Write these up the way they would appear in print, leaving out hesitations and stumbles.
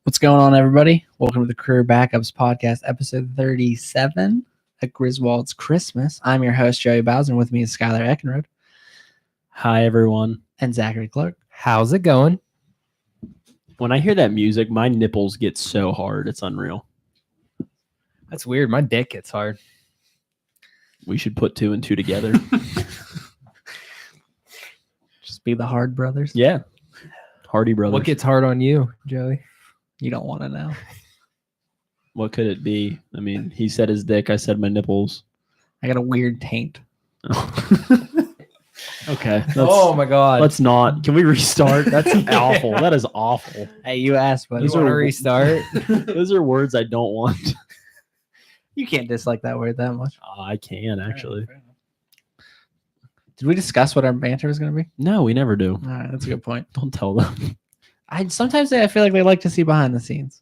What's going on, everybody? Welcome to the Career Backups Podcast, episode 37 at Griswold's Christmas. I'm your host, Joey Bowser, and with me is Skylar Eckenrode. Hi, everyone. And Zachary Clark. How's it going? When I hear that music, my nipples get so hard. It's unreal. That's weird. My dick gets hard. We should put two and two together. Just be the Hard Brothers. Yeah. Hardy Brothers. What gets hard on you, Joey? You don't want to know. What could it be? I mean, he said his dick. I said my nipples. I got a weird taint. Okay. Oh, my God. Let's not. Can we restart? That's awful. That is awful. Hey, you asked, but You want to restart? Those are words I don't want. you can't dislike that word that much. I can, actually. Did we discuss what our banter was going to be? No, we never do. All right, that's a good point. Don't tell them. Sometimes I feel like they like to see behind the scenes.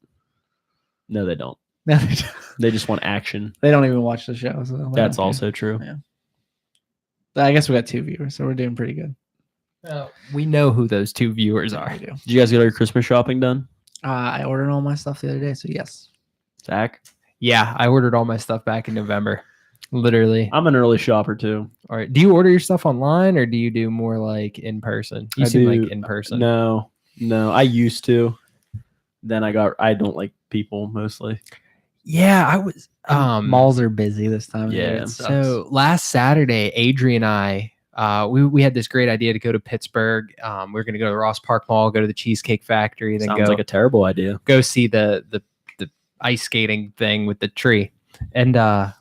No, they don't. No, they don't. They just want action. They don't even watch the show. So they That's don't care. also true. Yeah. I guess we got 2 viewers, so we're doing pretty good. We know who those 2 viewers are. We do. Did you guys get all your Christmas shopping done? I ordered all my stuff the other day, so yes. Zach? Yeah, I ordered all my stuff back in November. Literally. I'm an early shopper, too. All right. Do you order your stuff online or do you do more like in person? You seem like in person. No, I used to. Then I don't like people mostly. Yeah, I was. Malls are busy this time. Yeah. So last Saturday, Adrian and I, we had this great idea to go to Pittsburgh. We were going to go to the Ross Park Mall, go to the Cheesecake Factory, then Sounds like a terrible idea. go see the ice skating thing with the tree. And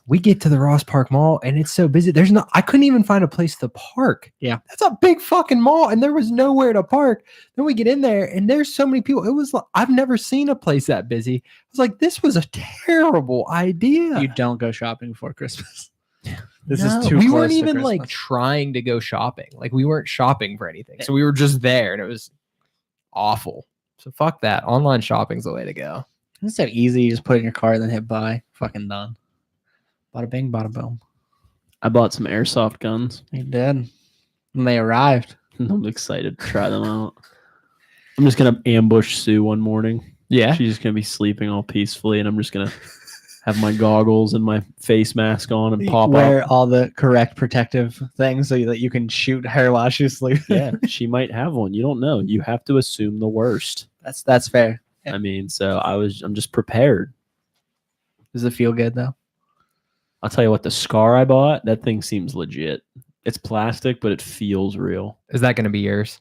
we get to the Ross Park Mall and it's so busy. I couldn't even find a place to park. Yeah. That's a big fucking mall and there was nowhere to park. Then we get in there and there's so many people. It was like, I've never seen a place that busy. I was like, this was a terrible idea. You don't go shopping before Christmas. This No, is too we close weren't to even like Christmas. trying to go shopping. Like we weren't shopping for anything. So we were just there and it was awful. So fuck that. Online shopping's the way to go. It's so easy. You just put it in your car, then hit buy. Fucking done. Bada bing, bada boom. I bought some airsoft guns. You did. And they arrived. I'm excited to try them out. I'm just going to ambush Sue one morning. Yeah. She's just going to be sleeping all peacefully, and I'm just going to have my goggles and my face mask on and pop Wear up. all the correct protective things so that you can shoot her while she's sleeping. Yeah, she might have one. You don't know. You have to assume the worst. That's fair. I mean, so I'm just prepared. Does it feel good though? I'll tell you what, the scar I bought, that thing seems legit. It's plastic, but it feels real. Is that going to be yours?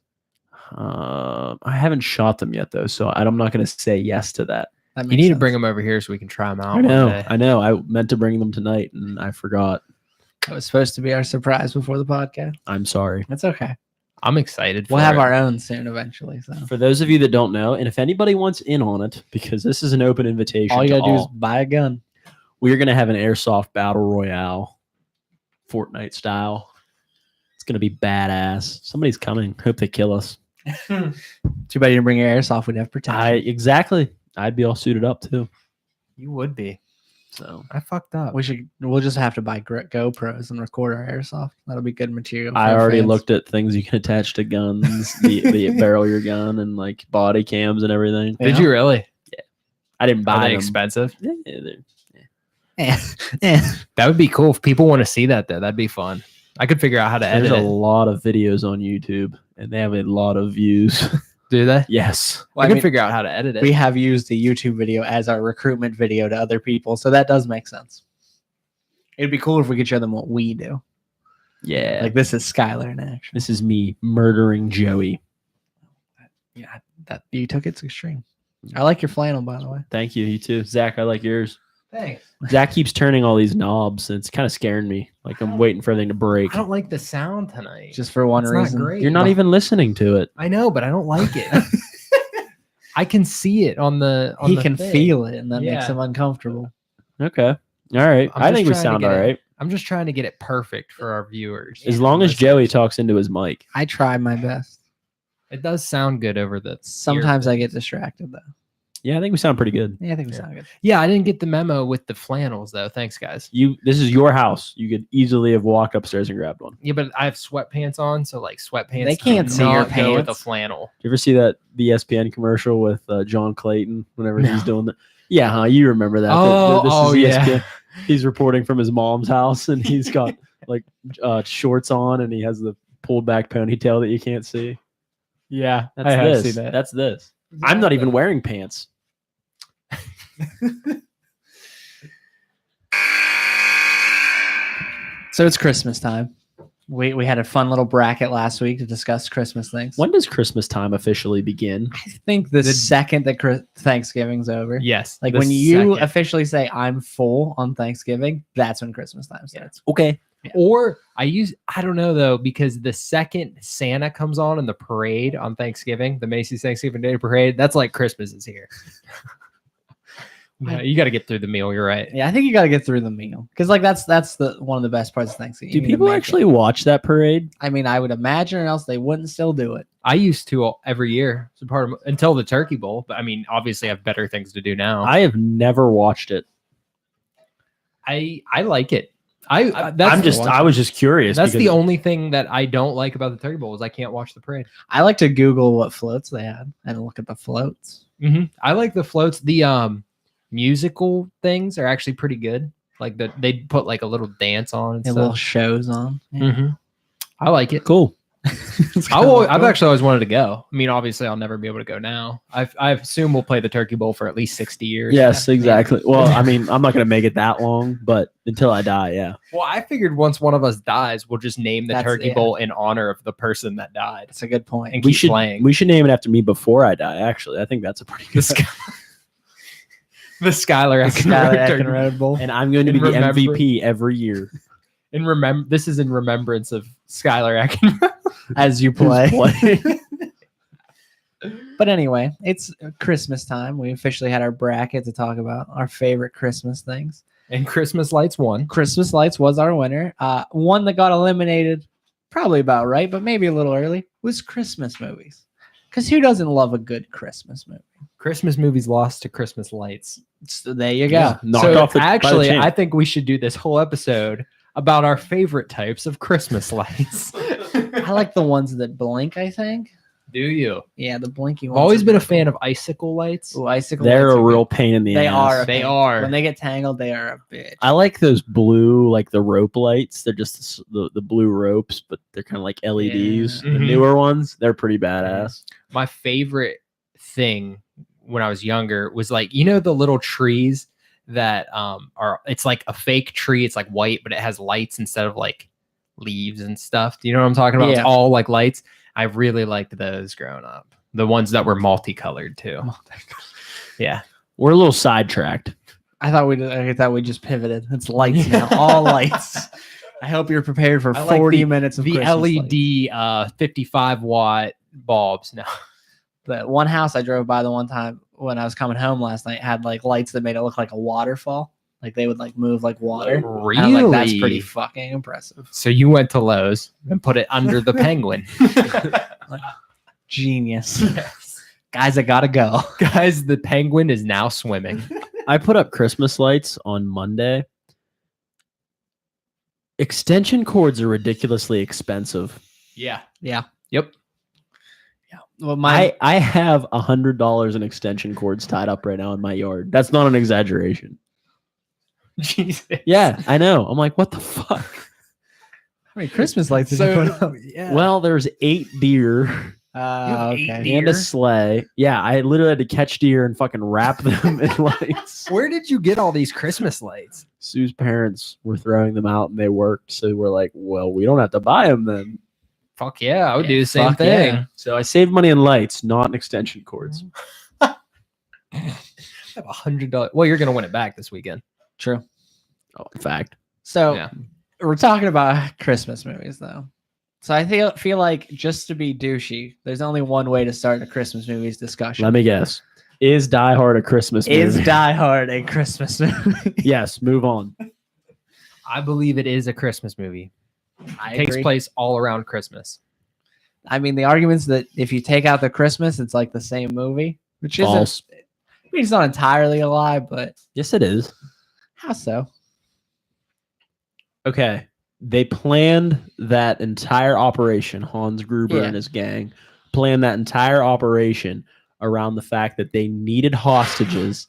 I haven't shot them yet, though, so I'm not going to say yes to that. That You makes need to sense. bring them over here so we can try them out. I know. One day. I know. I meant to bring them tonight, and I forgot. It was supposed to be our surprise before the podcast. I'm sorry. It's okay. I'm excited. We'll for have it. our own soon eventually. So For those of you that don't know, and if anybody wants in on it, because this is an open invitation, all you to gotta do is buy a gun. we're going to have an airsoft battle royale, Fortnite style. It's going to be badass. Somebody's coming. Hope they kill us. Too bad you didn't bring your airsoft. We'd have protection. Exactly. I'd be all suited up too. You would be. So I fucked up. We'll just have to buy GoPros and record our airsoft. That'll be good material. for I our already fans. looked at things you can attach to guns, the barrel your gun, and like body cams and everything. Did you really? I didn't Are buy they them. expensive? Yeah, they're- That would be cool. If people want to see that, though, that'd be fun. I could figure out how to There's edit a it. lot of videos on YouTube, and they have a lot of views. Do they? Yes. I could figure out how to edit it. We have used the YouTube video as our recruitment video to other people, so that does make sense. It'd be cool if we could show them what we do. Yeah. Like this is Skylar in action. This is me murdering Joey. Yeah, that you took it to extreme. I like your flannel, by the way. Thank you. You too. Zach, I like yours. Thanks. Zach keeps turning all these knobs, and it's kind of scaring me. Like I'm waiting for everything to break. I don't like the sound tonight. Just for one It's not reason. great. You're not even listening to it. I know, but I don't like it. I can see it on the. He can feel it, and that makes Yeah. him uncomfortable. Okay. All right. I'm I just think we trying to sound get all it- right. I'm just trying to get it perfect for our viewers. As long as Joey talks into his mic. I try my best. It does sound good over the. Sometimes I get distracted though. Yeah, I think we sound pretty good. Yeah, I think we sound good. Yeah, I didn't get the memo with the flannels though. Thanks, guys. This is your house. You could easily have walked upstairs and grabbed one. Yeah, but I have sweatpants on, so like sweatpants. They can't do see your not go with a pants. flannel. Did you ever see that the ESPN commercial with John Clayton whenever No. he's doing that? Yeah, huh? You remember that? Oh, This is yeah. ESPN. He's reporting from his mom's house, and he's got like shorts on, and he has the pulled back ponytail that you can't see. Yeah, That's I have this. seen that. That's this. I'm not even wearing pants. So it's Christmas time. We had a fun little bracket last week to discuss Christmas things. When does Christmas time officially begin? I think the second that Thanksgiving's over. Yes, Like the when you second. officially say I'm full on Thanksgiving, that's when Christmas time starts. Okay. Or I don't know though, because the second Santa comes on in the parade on Thanksgiving, the Macy's Thanksgiving Day Parade, that's like Christmas is here. Yeah, you got to get through the meal. You're right. Yeah, I think you got to get through the meal because like that's the one of the best parts of Thanksgiving. Do You need to people make actually it. watch that parade? I mean, I would imagine, or else they wouldn't still do it. I used to every year. It's a part of until the Turkey Bowl. But I mean, obviously, I have better things to do now. I have never watched it. I like it. I was just curious. That's the because- only thing that I don't like about the Turkey Bowl is I can't watch the parade. I like to Google what floats they had and look at the floats. I like the floats. The musical things are actually pretty good. Like they put like a little dance on and And little stuff. shows on. Yeah. I like it. Cool. It's kinda like, I've oh, actually always wanted to go. I mean, obviously, I'll never be able to go now. I assume we'll play the Turkey Bowl for at least 60 years. Yes, exactly. Well, I mean, I'm not going to make it that long, but until I die, yeah. Well, I figured once one of us dies, we'll just name the That's- Turkey yeah. Bowl in honor of the person that died. That's a good point. And We keep should playing. we should name it after me before I die. Actually, I think that's a pretty good. The Skylar Skylar Eckenroad Turkey Ecken Road Bowl. And I'm going to be In the remember- MVP every year. This is in remembrance of Skylar Eckenroad. As you play. Play. But anyway, it's Christmas time. We officially had our bracket to talk about our favorite Christmas things. And Christmas lights won. Christmas Lights was our winner. One that got eliminated, probably about right, but maybe a little early, was Christmas movies. Because who doesn't love a good Christmas movie? Christmas movies lost to Christmas lights. So there you go. Yeah, knocked So off the by the actually, chain. I think we should do this whole episode about our favorite types of Christmas lights. I like the ones that blink, I think. Do you? Yeah, the blinky I've ones. always are been a really fan of icicle lights. cool. Ooh, icicle They're lights a are real good. pain in the They ass. are. a They pain. are. When they get tangled, they are a bitch. I like those blue, like the rope lights. They're just the blue ropes, but they're kind of like LEDs. Yeah. The Mhm. newer ones, they're pretty badass. My favorite thing when I was younger was like, the little trees that it's like a fake tree. It's like white, but it has lights instead of like leaves and stuff. Do you know what I'm talking about? Yeah. It's all like lights. I really liked those growing up. The ones that were multicolored too. Yeah. We're a little sidetracked. I thought we just pivoted. It's lights now. All lights. I hope you're prepared for I like 40 minutes of The Christmas LED lights. 55-watt bulbs. No. The one house I drove by the one time when I was coming home last night had like lights that made it look like a waterfall. Like they would like move like water. Really? And I'm like, that's pretty fucking impressive. So you went to Lowe's and put it under the penguin. Genius. Guys, I gotta go. Guys, the penguin is now swimming. I put up Christmas lights on Monday. Extension cords are ridiculously expensive. Yeah. Yeah. Yep. Yeah. Well, my I have $100 in extension cords tied up right now in my yard. That's not an exaggeration. Jesus. Yeah, I know. I'm like, what the fuck? how many Christmas lights did you put up? yeah. Well, there's 8 deer have 8 Okay. deer? and a sleigh. Yeah, I literally had to catch deer and fucking wrap them in lights. Where did you get all these Christmas lights? Sue's parents were throwing them out and they worked. So we're like, well, we don't have to buy them then. Fuck yeah, I would do the same fuck thing. yeah. So I saved money in lights, not in extension cords. I have $100. Well, you're gonna win it back this weekend. True. Oh, in fact. So Yeah. we're talking about Christmas movies though. So I feel like just to be douchey, there's only one way to start a Christmas movies discussion. Let me guess. Is Die Hard a Christmas movie? Is Die Hard a Christmas movie? Yes, move on. I believe it is a Christmas movie. I It takes agree. place all around Christmas. I mean, the argument's that if you take out the Christmas, it's like the same movie, which isn't False. mean, it's not entirely a lie, but Yes, it is. how so? Okay. They planned that entire operation. Hans Gruber Yeah. and his gang planned that entire operation around the fact that they needed hostages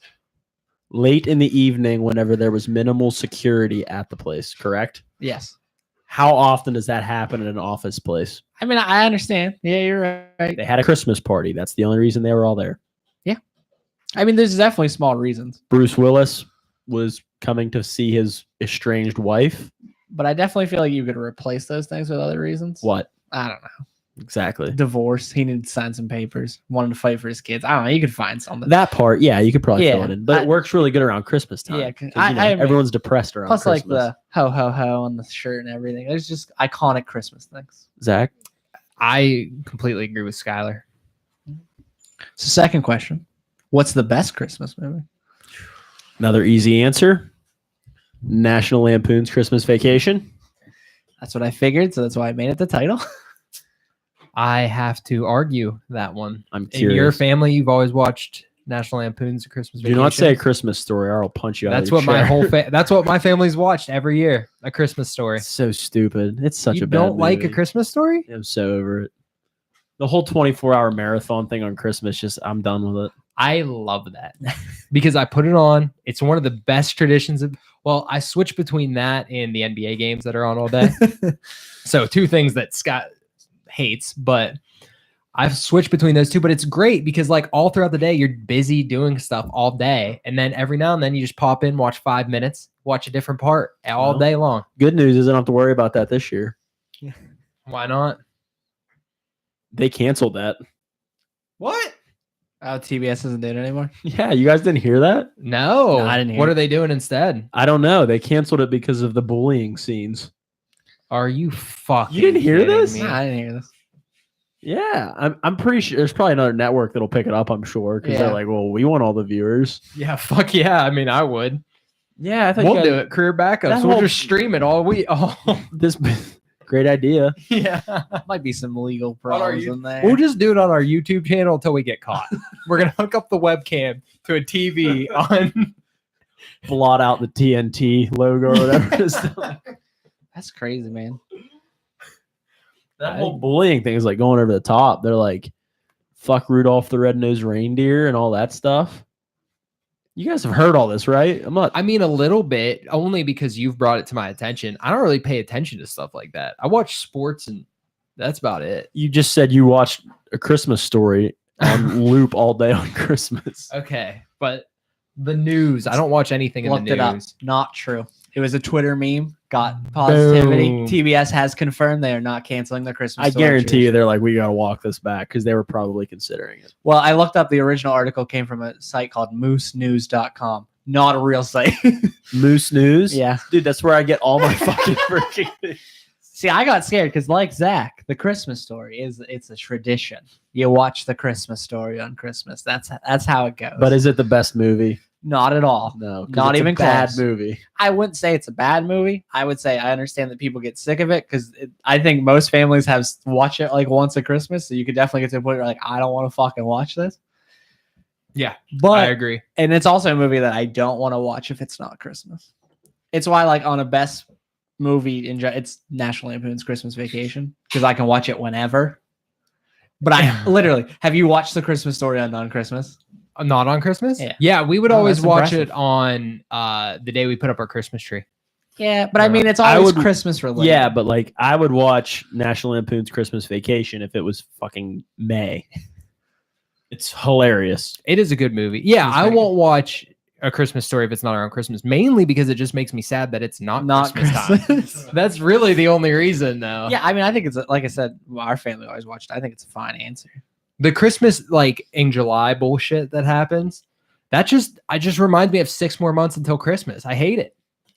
late in the evening whenever there was minimal security at the place, correct? Yes. How often does that happen in an office place? I mean, I understand. Yeah, you're right. They had a Christmas party. That's the only reason they were all there. I mean, there's definitely small reasons, Bruce Willis was coming to see his estranged wife. but I definitely feel like you could replace those things with other reasons. What? I don't know. Exactly. Divorce. He needed to sign some papers. Wanted to fight for his kids. I don't know. You could find something. That part, yeah, you could probably Yeah, fill it in. But it works really good around Christmas time. Yeah, 'cause, I everyone's depressed around plus Christmas. like the ho ho ho on the shirt and everything. There's just iconic Christmas things. Zach? I completely agree with Skylar. So, second question: what's the best Christmas movie? Another easy answer. National Lampoon's Christmas Vacation. That's what I figured, so that's why I made it the title. I have to argue that one. I'm In curious. your family, you've always watched National Lampoon's Christmas Do Vacation. not say a Christmas story or I'll punch you out That's of your what my chair. whole that's what my family's watched every year. A Christmas Story. It's so stupid. It's such You a bad don't like a movie. Christmas Story? I'm so over it. The whole 24-hour marathon thing on Christmas, just I'm done with it. I love that because I put it on. It's one of the best traditions of. Well, I switch between that and the NBA games that are on all day. So two things that Scott hates, but I've switched between those two. But it's great because like all throughout the day, you're busy doing stuff all day, and then every now and then you just pop in, watch 5 minutes, watch a different part all Well, day long. Good news is I don't have to worry about that this year. Why not? They canceled that. What? Oh, TBS isn't doing it anymore. Yeah, you guys didn't hear that? No, No, I didn't hear What it. are they doing instead? I don't know. They canceled it because of the bullying scenes. Are you fucking? You didn't hear kidding this? me? Nah, I didn't hear this. Yeah, I'm pretty sure there's probably another network that'll pick it up, I'm sure, because Yeah. they're like, well, we want all the viewers. Yeah, fuck yeah. I mean, I would. Yeah, I think We'll do it. Career that backups. We'll whole- just stream it all week. Oh, This great idea. yeah. Might be some legal What are problems you- in there. We'll just do it on our YouTube channel until we get caught. We're gonna hook up the webcam to a TV on. Blot out the TNT logo or whatever it is. That's crazy, man. That whole bullying thing is like going over the top. They're like, fuck Rudolph the Red-Nosed Reindeer and all that stuff. You guys have heard all this, right? I'm not. I mean, a little bit, only because you've brought it to my attention. I don't really pay attention to stuff like that. I watch sports, and that's about it. You just said you watched A Christmas Story on loop all day on Christmas. Okay, but the news. I don't watch anything in Looked the it up. news. Not true. It was a Twitter meme. Got positivity. Boom. TBS has confirmed they are not canceling the Christmas. I Story guarantee you tradition. they're like, we got to walk this back because they were probably considering it. Well, I looked up the original article came from a site called moosenews.com. Not a real site. Moose News? Yeah. Dude, that's where I get all my fucking freaking things. See, I got scared because, like Zach, the Christmas Story it's a tradition. You watch the Christmas Story on Christmas. That's how it goes. But is it the best movie? not at all. No. 'cause Not it's even a bad close. movie. I wouldn't say it's a bad movie. I would say I understand that people get sick of it because I think most families have watch it like once at Christmas. So you could definitely get to the point where like I don't want to fucking watch this. Yeah, I But agree. and it's also a movie that I don't want to watch if it's not Christmas. It's why like on a best movie it's National Lampoon's Christmas Vacation because I can watch it whenever. But I literally have you watched the Christmas Story on non-Christmas? Not on Christmas? Yeah. Yeah, we would Oh, always that's watch impressive. it on the day we put up our Christmas tree. Yeah, but I mean it's I always would- Christmas related. Yeah, but like I would watch National Lampoon's Christmas Vacation if it was fucking May. It's hilarious. It is a good movie. Yeah, It's I very won't watch A Christmas Story if it's not around Christmas, mainly because it just makes me sad that it's not Christmas time. Christmas. That's really the only reason, though. Yeah, I mean, I think it's like I said, our family always watched. I think it's a fine answer. The Christmas like in July bullshit that happens, I just reminds me of 6 more months until Christmas. I hate it.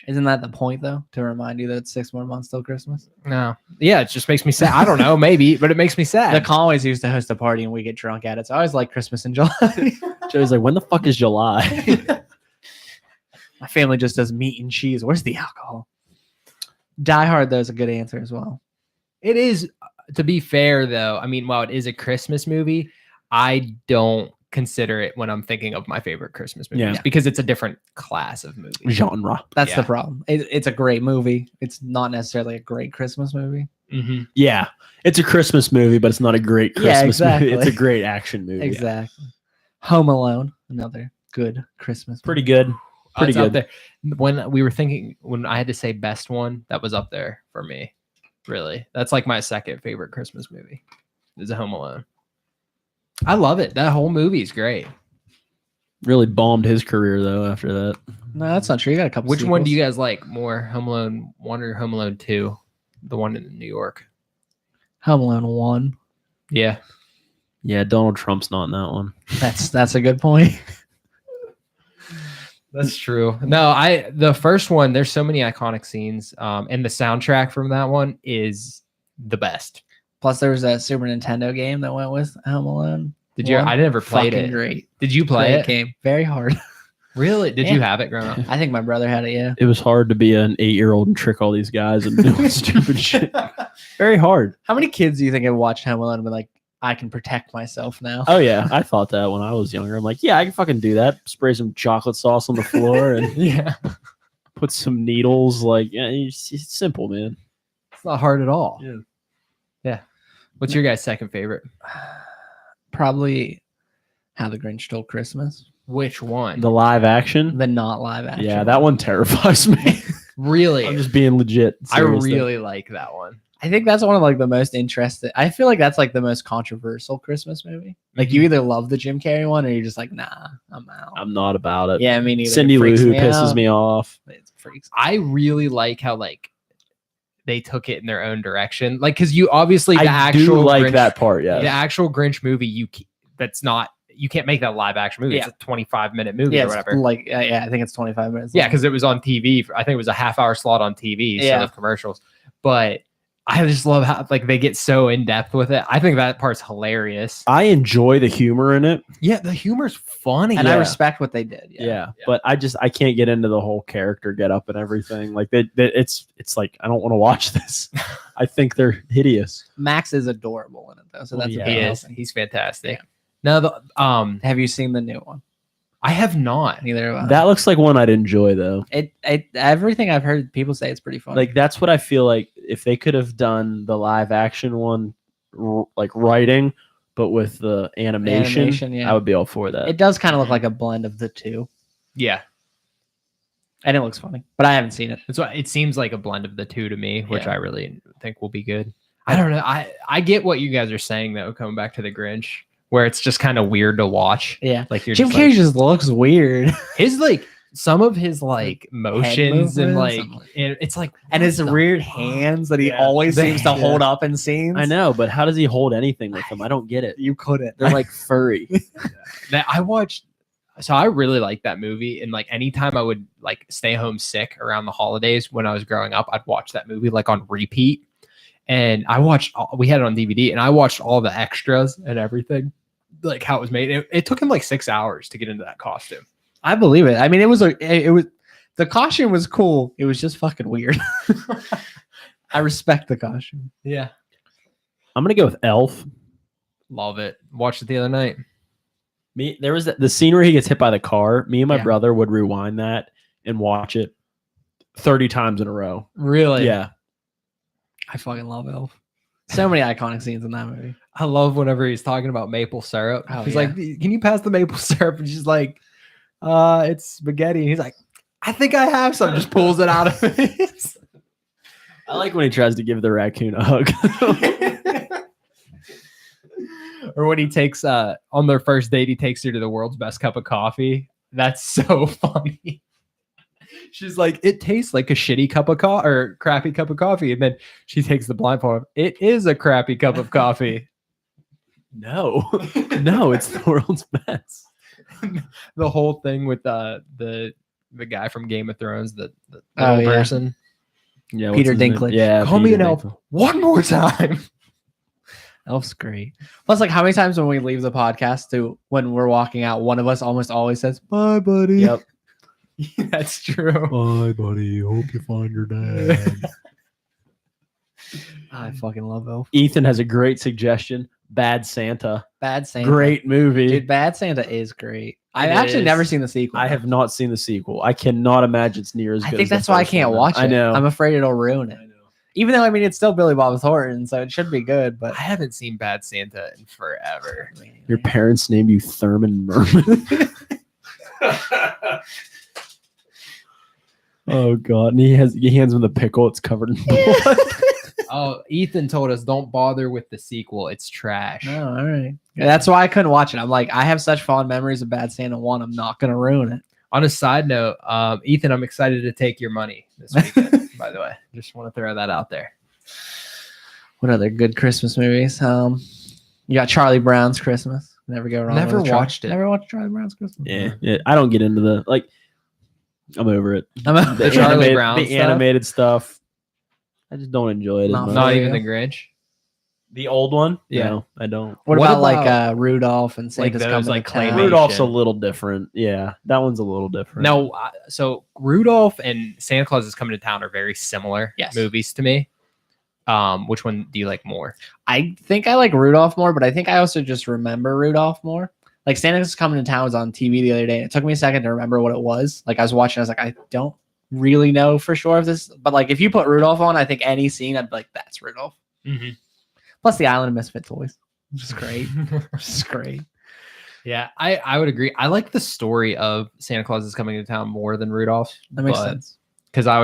Isn't that the point though? To remind you that it's 6 more months till Christmas. No. Yeah, it just makes me sad. I don't know, maybe, but it makes me The sad. Conways used to host a party and we get drunk at it. So I always like Christmas in July. Joey's like, when the fuck is July? My family just does meat and cheese. Where's the alcohol? Die Hard though is a good answer as well. It is, to be fair though. I mean, while it is a Christmas movie, I don't consider it when I'm thinking of my favorite Christmas movies Yeah. because it's a different class of movie. Genre. That's the Yeah. problem. It's a great movie. It's not necessarily a great Christmas movie. Mm-hmm. Yeah. It's a Christmas movie, but it's not a great Yeah, Christmas movie. It's a exactly. great action movie. Exactly. Home Alone, another good Christmas Pretty movie. good. Pretty It's up good. there. When we were thinking, when I had to say best one, that was up there for me. Really, that's like my second favorite Christmas movie. Is a Home Alone. I love it. That whole movie is great. Really bombed his career though after that. No, that's not true. You got a couple. Which one do sequels. you guys like more, Home Alone 1 or Home Alone 2? The one in New York. Home Alone 1. Yeah. Yeah, Donald Trump's not in that one. That's a good point. That's true. No, the first one, there's so many iconic scenes. And the soundtrack from that one is the best. Plus, there was a Super Nintendo game that went with Home Alone. Did you? I never played Fucking it. Great. Did you play Great it? game. Very hard. Really? Did Yeah. you have it growing up? I think my brother had it. Yeah. It was hard to be an 8-year-old and trick all these guys and doing stupid shit. Very hard. How many kids do you think have watched Home Alone and been like, I can protect myself now? Oh yeah, I thought that when I was younger. I'm like, yeah, I can fucking do that. Spray some chocolate sauce on the floor and Yeah. put some needles. Like, yeah, it's simple, man. It's not hard at all. Yeah. Yeah. What's your guys' second favorite? Probably How the Grinch Stole Christmas. Which one? The live action. The not live action. Yeah, that one terrifies me. Really? I'm just being legit. I seriously. really like that one. I think that's one of like the most interesting. I feel like that's like the most controversial Christmas movie. Like you either love the Jim Carrey one or you're just like, nah, I'm out. I'm not about it. Yeah, I mean, Cindy Lou Who pisses me off. It freaks. I really like how like they took it in their own direction. Like, because you obviously the I actual do like Grinch, that part. Yeah. the actual Grinch movie. That's not. You can't make that live action movie. Yeah. It's a 25-minute movie Yeah, or it's whatever. like yeah, I think it's 25 minutes. Yeah, long. because it was on TV. I think it was a half-hour slot on TV. Yeah. So with commercials. But I just love how like they get so in depth with it. I think that part's hilarious. I enjoy the humor in it. Yeah, the humor's funny. and I Yeah. respect what they did. Yeah. But I can't get into the whole character get up and everything. Like it's like I don't want to watch this. I think they're hideous. Max is adorable in it though, so Well, that's yeah. a He big is. helping. He's fantastic. Yeah. Now the Have you seen the new one? I have not. Neither have I. That looks like one I'd enjoy though. It everything I've heard people say it's pretty fun. Like that's what I feel like if they could have done the live action one like writing but with the animation, yeah. I would be all for that. It does kind of look like a blend of the two, Yeah. and it looks funny. But I haven't seen it. That's why it seems like a blend of the two to me, which Yeah. I really think will be good. I don't know. I get what you guys are saying though, coming back to the Grinch, where it's just kind of weird to watch. Yeah, Like you're Jim just Carrey like, just looks weird, his like some of his like motions and movements, like I'm like- it's like and what his the weird fuck? hands that he Yeah. always The seems to hand- hold up in scenes. I know, but how does he hold anything with them? I don't get it. You couldn't. They're like furry. That I watched. So I really liked that movie, and like anytime I would like stay home sick around the holidays when I was growing up, I'd watch that movie like on repeat. And I watched. We had it on DVD, and I watched all the extras and everything, like how it was made. It took him like 6 hours to get into that costume. I believe it. I mean, it was the costume was cool. It was just fucking weird. I respect the costume. Yeah, I'm gonna go with Elf. love it. Watched it the other night. There was the scene where he gets hit by the car. Me and my Yeah. brother would rewind that and watch it 30 times in a row. Really? Yeah. I fucking love Elf. So many iconic scenes in that movie. I love whenever he's talking about maple syrup. Oh, He's yeah. like, "Can you pass the maple syrup?" And she's like, "It's spaghetti." And he's like, "I think I have some." Just pulls it out of it. I like when he tries to give the raccoon a hug. Or when he takes on their first date, he takes her to the world's best cup of coffee. That's so funny. She's like, "It tastes like a shitty cup of coffee or crappy cup of coffee." And then she takes the blindfold off. "It is a crappy cup of coffee." No, no, it's the world's best. The whole thing with the guy from Game of Thrones, the Oh, little yeah. person. Yeah, Peter what's his name? Dinklage. Yeah, Call me Peter an elf Dinklage. one more time. Elf's great. Plus, like how many times when we leave the podcast to when we're walking out, one of us almost always says, "Bye, buddy." Yep. That's true. Bye, buddy. Hope you find your dad. I fucking love Elf. Ethan has a great suggestion. Bad Santa. Bad Santa. Great movie. Dude, Bad Santa is great. I've It actually is. never seen the sequel. I have not seen the sequel. I cannot imagine it's near as I good. think as the that's why I first can't one. watch it. I know. I'm afraid it'll ruin it. I know. Even though, I mean, it's still Billy Bob Thornton, so it should be good, but I haven't seen Bad Santa in forever. Your parents named you Thurman Merman. Oh God! And he hands him the pickle. It's covered in blood. Oh, Ethan told us don't bother with the sequel. It's trash. No, all right. Yeah, that's why I couldn't watch it. I'm like, I have such fond memories of Bad Santa 1. I'm not going to ruin it. On a side note, Ethan, I'm excited to take your money this weekend, by the way. Just want to throw that out there. What other good Christmas movies? You got Charlie Brown's Christmas. Never go wrong. Never with a Char- watched it. Never watched Charlie Brown's Christmas. Yeah. I don't get into the I'm over it. The Charlie Brown the stuff? animated stuff. I just don't enjoy it as Not much. Not for even you. the Grinch. The old one? Yeah. No, I don't. What What about like about, Rudolph and like Santa's those, Coming like, to Town? claymation? Rudolph's a little different. Yeah, that one's a little different. No, so Rudolph and Santa Claus is Coming to Town are very similar Yes. movies to me. Which one do you like more? I think I like Rudolph more, but I think I also just remember Rudolph more. Like Santa's Coming to Town was on TV the other day. It took me a second to remember what it was. Like I was watching, I was like, I don't really know for sure if this, but like if you put Rudolph on, I think any scene, I'd be like, that's Rudolph. Mm-hmm. Plus the Island of Misfit Toys, which is great. Which is great. Yeah, I would agree. I like the story of Santa Claus is Coming to Town more than Rudolph. That makes sense. Because I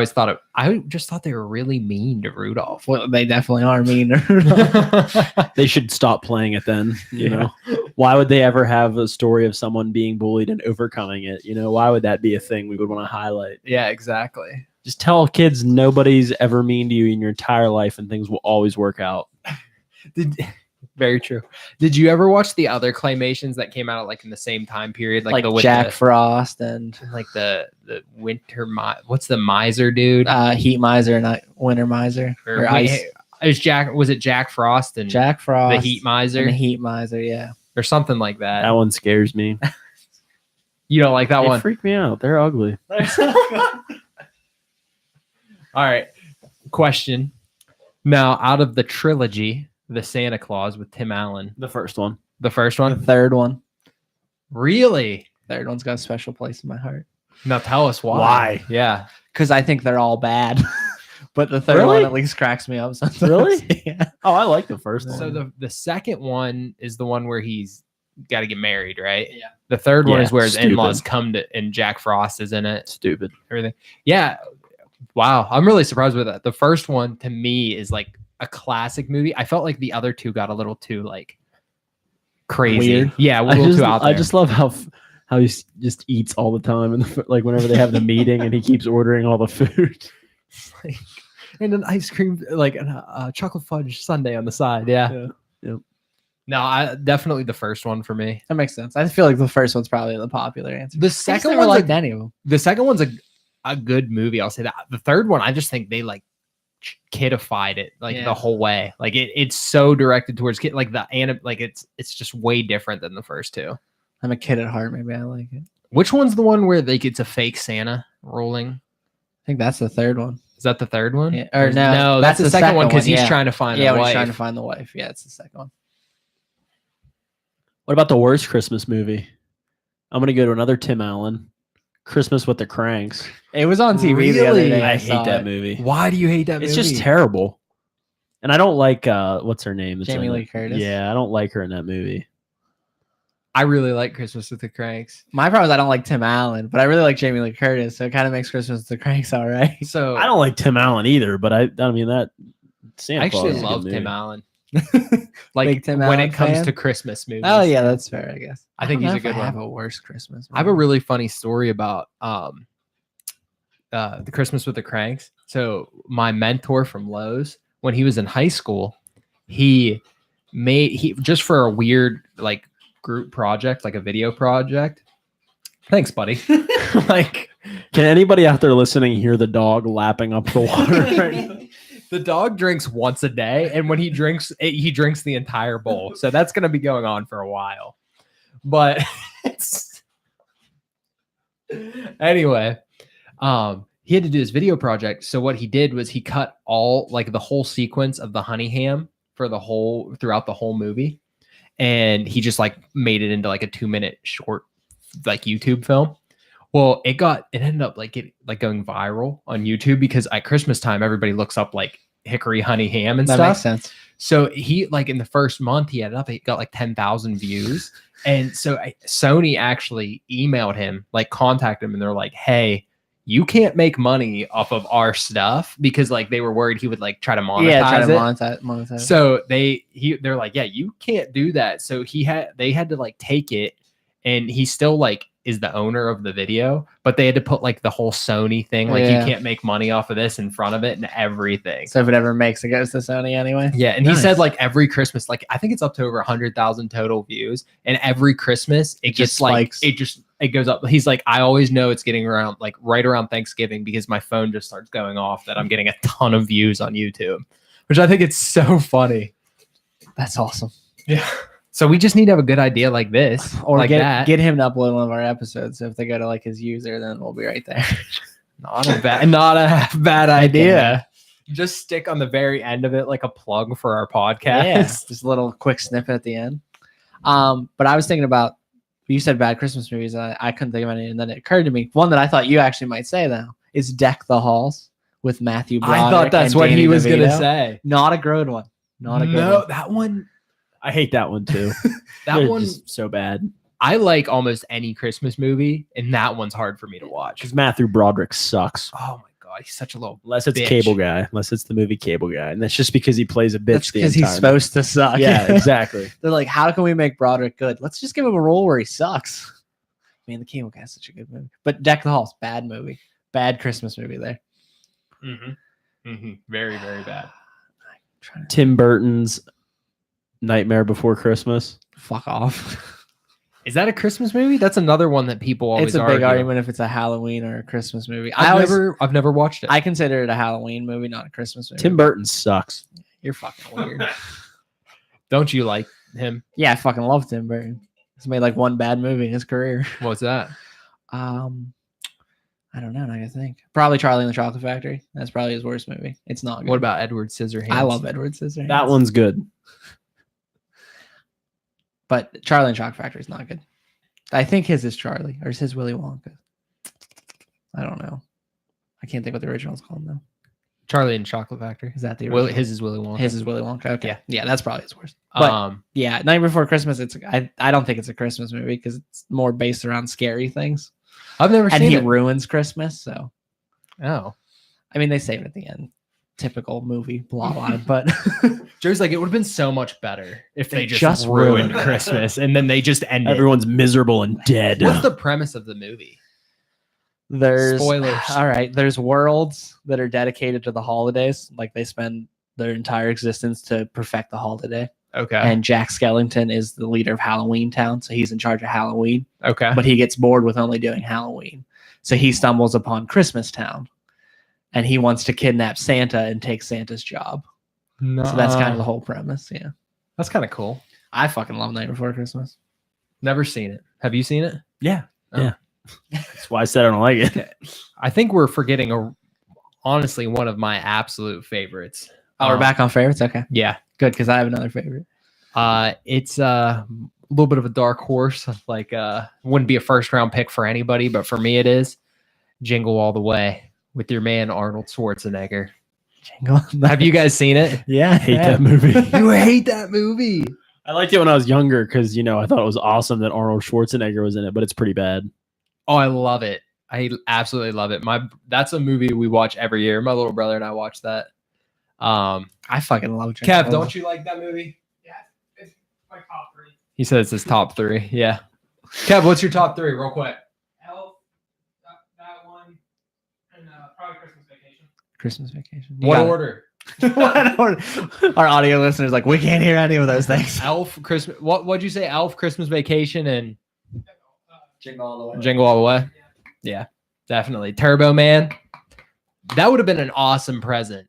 just thought they were really mean to Rudolph. Well, they definitely are mean to Rudolph. They should stop playing it then. You Yeah. know, why would they ever have a story of someone being bullied and overcoming it? You know, why would that be a thing we would want to highlight? Yeah, exactly. Just tell kids nobody's ever mean to you in your entire life and things will always work out. Very true. Did you ever watch the other claymations that came out like in the same time period, like the with Jack the, Frost and like the winter what's the miser dude? Heat Miser, not Winter Miser. Or Ice. Was it Jack Frost and Jack Frost. the Heat Miser And the Heat Miser, yeah. or something like that? That one scares me. You don't like that They one? freak me out. They're ugly. All right. Question. Now, out of the trilogy, the Santa Claus with Tim Allen, The first one. the first The one, third one. really? Third one's got a special place in my heart. Now tell us why. Why? Yeah. Because I think they're all bad. But the third Really? one at least cracks me up sometimes. Really? Yeah. Oh, I like the first one. So the second one is the one where he's got to get married, right? Yeah. The third one Yeah, is where his stupid. in-laws come to, and Jack Frost is in it. Stupid. Everything. Yeah. Wow. I'm really surprised with that. The first one to me is like a classic movie. I felt like the other two got a little too like crazy. Weird. Yeah, a little too out there. I just love how he just eats all the time, and like whenever they have the meeting, and he keeps ordering all the food. Like, and an ice cream, like a chocolate fudge sundae on the side. Yeah. Yeah. Yep. No, I definitely the first one for me. That makes sense. I feel like the first one's probably the popular answer. The I just second never one's liked any of them. the second one's a good movie. I'll say that. The third one, I just think they like kidified it like Yeah. the whole way. Like it's so directed towards kid. Like like it's just way different than the first two. I'm a kid at heart. Maybe I like it. Which one's the one where they get to fake Santa rolling? I think that's the third one. Is that the third one? Yeah, or no, that's the second one because he's yeah. trying to find Yeah, the when wife. he's trying to find the wife. Yeah, it's the second one. What about the worst Christmas movie? I'm gonna go to another Tim Allen, Christmas with the Cranks. It was on TV the other Really? day. I saw hate that it. movie. Why do you hate that It's movie? just terrible, and I don't like what's her name? that's Jamie in Lee it. Curtis. Yeah, I don't like her in that movie. I really like Christmas with the Cranks. My problem is I don't like Tim Allen, but I really like Jamie Lee Curtis, so it kind of makes Christmas with the Cranks all right. So I don't like Tim Allen either, but I mean that Santa I Claus actually is a good love movie. Tim Allen. Like Big Tim when Allen it comes fan? to Christmas movies. Oh yeah, that's fair, I guess. I think don't he's know a if good I have one. a worse Christmas. I have a movie. really funny story about the Christmas with the Cranks. So my mentor from Lowe's, when he was in high school, he just for a weird like group project, like a video project. Thanks, buddy. Like Can anybody out there listening hear the dog lapping up the water right now? the dog drinks once a day, and when he drinks he drinks the entire bowl. So that's gonna be going on for a while. But anyway, he had to do this video project. So what he did was he cut all like the whole sequence of the honey ham for throughout the whole movie. And he just like made it into like a 2-minute short, like YouTube film. Well, it ended up like going viral on YouTube because at Christmas time, everybody looks up like hickory honey ham and That stuff. makes sense. So he like in the first month he got like 10,000 views. And so Sony actually emailed him, like contacted him, and they're like, hey, you can't make money off of our stuff, because like they were worried he would like try to monetize it. Monetize. So they're like, yeah, you can't do that. So they had to like take it, and he still like is the owner of the video, but they had to put like the whole Sony thing, like you can't make money off of this in front of it and everything. So if it ever makes, it goes to Sony anyway. Yeah, and he said like every Christmas, like I think it's up to over 100,000 total views, and every Christmas it gets like it goes up. He's like, I always know it's getting around like right around Thanksgiving because my phone just starts going off that I'm getting a ton of views on YouTube, which I think it's so funny. That's awesome. Yeah. So we just need to have a good idea like this, Or like that. get him to upload one of our episodes. So if they go to like his user, then we'll be right there. Not a bad idea. Just stick on the very end of it like a plug for our podcast. Yeah, just a little quick snippet at the end. But I was thinking about, you said bad Christmas movies. I couldn't think of any, and then it occurred to me, one that I thought you actually might say though is Deck the Halls with Matthew Broderick. I thought that's and what Danny he was DeVito. gonna say. Not a good one. Not a good No, one. that one. I hate that one too. That They're one. just so bad. I like almost any Christmas movie, and that one's hard for me to watch. Because Matthew Broderick sucks. Oh my god, he's such a little. Unless it's bitch. Cable Guy. Unless it's the movie Cable Guy. And that's just because he plays a bitch That's the because entire he's supposed to suck. Yeah, exactly. They're like, how can we make Broderick good? Let's just give him a role where he sucks. I mean, the Cable Guy's such a good movie. But Deck the Halls, bad movie. Bad Christmas movie there. Very, very bad. Tim Burton's Nightmare Before Christmas. Fuck off. Is that a Christmas movie? That's another one that people always It's a argue. big argument if it's a Halloween or a Christmas movie. I've never watched it. I consider it a Halloween movie, not a Christmas movie. Tim Burton sucks. You're fucking weird. Don't you like him? Yeah, I fucking love Tim Burton. He's made like one bad movie in his career. What's that? I don't know. I gotta think. Probably Charlie and the Chocolate Factory. That's probably his worst movie. It's not good. What about Edward Scissorhands? I love Edward Scissorhands. That one's good. But Charlie and the Chocolate Factory is not good. I think his is Charlie, or is his Willy Wonka? I don't know. I can't think what the original is called though. Charlie and the Chocolate Factory. Is that the original? His is Willy Wonka. His is Willy Wonka. Okay. Yeah. Yeah, that's probably his worst. But yeah, Night Before Christmas. I don't think it's a Christmas movie because it's more based around scary things. I've never And seen he it. ruins Christmas. So Oh. I mean, they save it at the end. Typical movie plot line, but Joe's like, it would have been so much better if they They just just ruined ruined it. Christmas and then they just ended. Everyone's miserable and dead. What's the premise of the movie? there's Spoilers. All right, there's worlds that are dedicated to the holidays. Like they spend their entire existence to perfect the holiday. Okay. And Jack Skellington is the leader of Halloween Town, so he's in charge of Halloween. Okay. But he gets bored with only doing Halloween, so he stumbles upon Christmas Town, and he wants to kidnap Santa and take Santa's job. No. So that's kind of the whole premise. Yeah, That's kind of cool. I fucking love Night Before Christmas. Never seen it. Have you seen it? Yeah. Oh. Yeah. That's why I said I don't like it. I think we're forgetting honestly one of my absolute favorites. Oh, we're back on favorites. Okay, Yeah. good, because I have another favorite. It's a little bit of a dark horse. Like wouldn't be a first round pick for anybody, but for me it is. Jingle All the Way with your man Arnold Schwarzenegger. Jingle. Have you guys seen it? Yeah, I hate that movie. You hate that movie. I liked it when I was younger because, I thought it was awesome that Arnold Schwarzenegger was in it, but it's pretty bad. Oh, I love it. I absolutely love it. That's a movie we watch every year. My little brother and I watch that. I fucking love Jingle. Kev, don't you like that movie? Yeah, it's my top 3. He says it's his top 3. Yeah. Kev, what's your top 3 real quick? Elf, that one, and probably Christmas Vacation. Christmas Vacation. What order? What order? Our audio listeners like, we can't hear any of those things. Elf, Christmas. What'd you say? Elf, Christmas Vacation, and Jingle All the Way. Jingle All the Way? Yeah, definitely. Turbo Man. That would have been an awesome present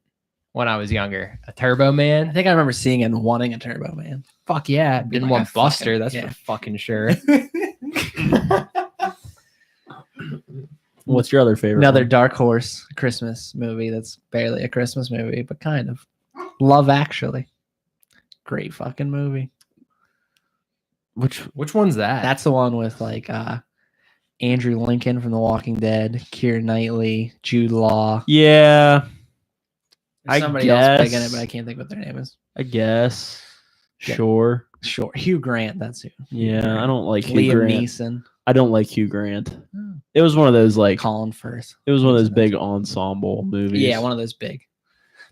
when I was younger. A Turbo I Man. think I remember seeing and wanting a Turbo Man. Fuck yeah. Be Didn't like, want I Buster. fucking- That's yeah. for fucking sure. What's your other favorite? Another one? dark horse Christmas movie that's barely a Christmas movie, but kind of. Love Actually. Great fucking movie. Which one's that? That's the one with like Andrew Lincoln from The Walking Dead, Keira Knightley, Jude Law. Yeah, There's I somebody else big in it, guess. but I can't think what their name is. I guess. Yeah. Sure. Sure. Hugh Grant, that's who. Yeah, I don't like Hugh Liam Grant. Neeson. I don't like Hugh Grant. Oh. It was one of those like Colin Firth. it was one of those big ensemble movies. Yeah, one of those big.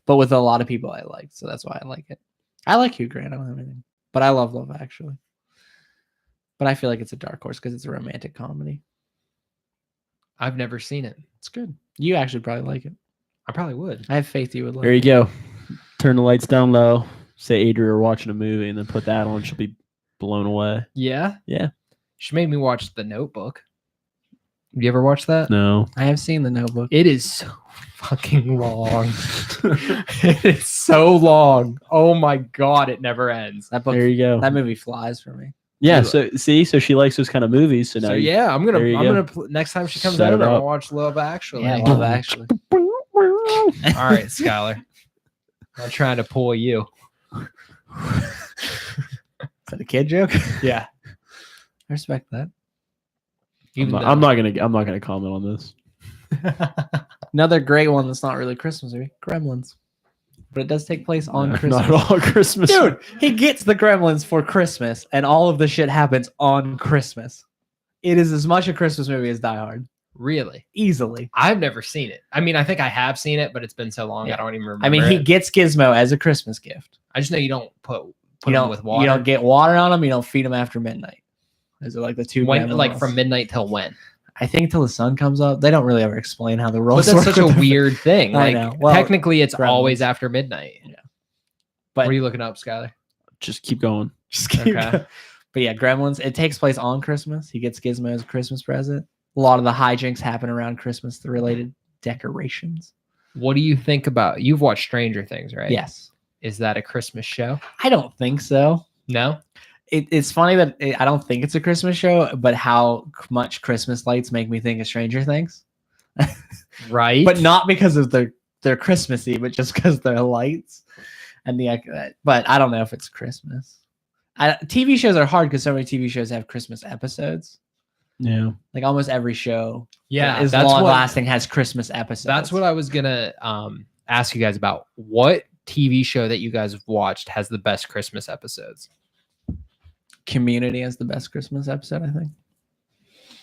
But with a lot of people I like, so that's why I like it. I like Hugh Grant. I don't have anything. But I love Love Actually. But I feel like it's a dark horse because it's a romantic comedy. I've never seen it. It's good. You actually probably like it. I probably would. I have faith you would like There you it. go. Turn the lights down low. Say Adria are watching a movie, and then put that on. She'll be blown away. Yeah. Yeah. She made me watch The Notebook. You ever watch that? No. I have seen The Notebook. It is so fucking long. It is so long. Oh my god, it never ends. That book, There you go. that movie flies for me. Yeah. So see, so she likes those kind of movies. So now So you- yeah, I'm there you gonna go. next time she comes Set it over, I'll up. watch Love Actually. Yeah, Love Actually. All right, Skylar. I'm trying to pull you. Is that a kid joke? Yeah. I respect that. I'm not gonna comment on this. Another great one that's not really Christmas movie, Gremlins. But it does take place on Christmas. Not all Christmas. Dude, he gets the Gremlins for Christmas, and all of the shit happens on Christmas. It is as much a Christmas movie as Die Hard. Really? Easily. I've never seen it. I mean, I think I have seen it, but it's been so long Yeah. I don't even remember. I mean, he it. gets Gizmo as a Christmas gift. I just know you don't put You him don't, with water. you don't get water on him. You don't feed him after midnight. Is it like the two? when, gremlins? like from midnight till when? I think till the sun comes up. They don't really ever explain how the But rules that's work. such a with them. weird thing. I Like know. Well, technically, it's Gremlins. always after midnight. But What are you looking up, Skylar? Just keep going. just keep Okay. going. But yeah, Gremlins. It takes place on Christmas. He gets Gizmo as a Christmas present. A lot of the hijinks happen around Christmas. The related decorations. What do you think about? You've watched Stranger Things, right? Yes. Is that a Christmas show? I don't think so. No. It's funny that I don't think it's a Christmas show, but how much Christmas lights make me think of Stranger Things. Right. But not because of their Christmassy, but just because they're lights and but I don't know if it's Christmas. TV shows are hard because so many TV shows have Christmas episodes. Yeah. Like almost every show yeah, is that's long what lasting has Christmas episodes. that's what I was gonna ask you guys about. What TV show that you guys have watched has the best Christmas episodes? Community has the best Christmas episode, I think.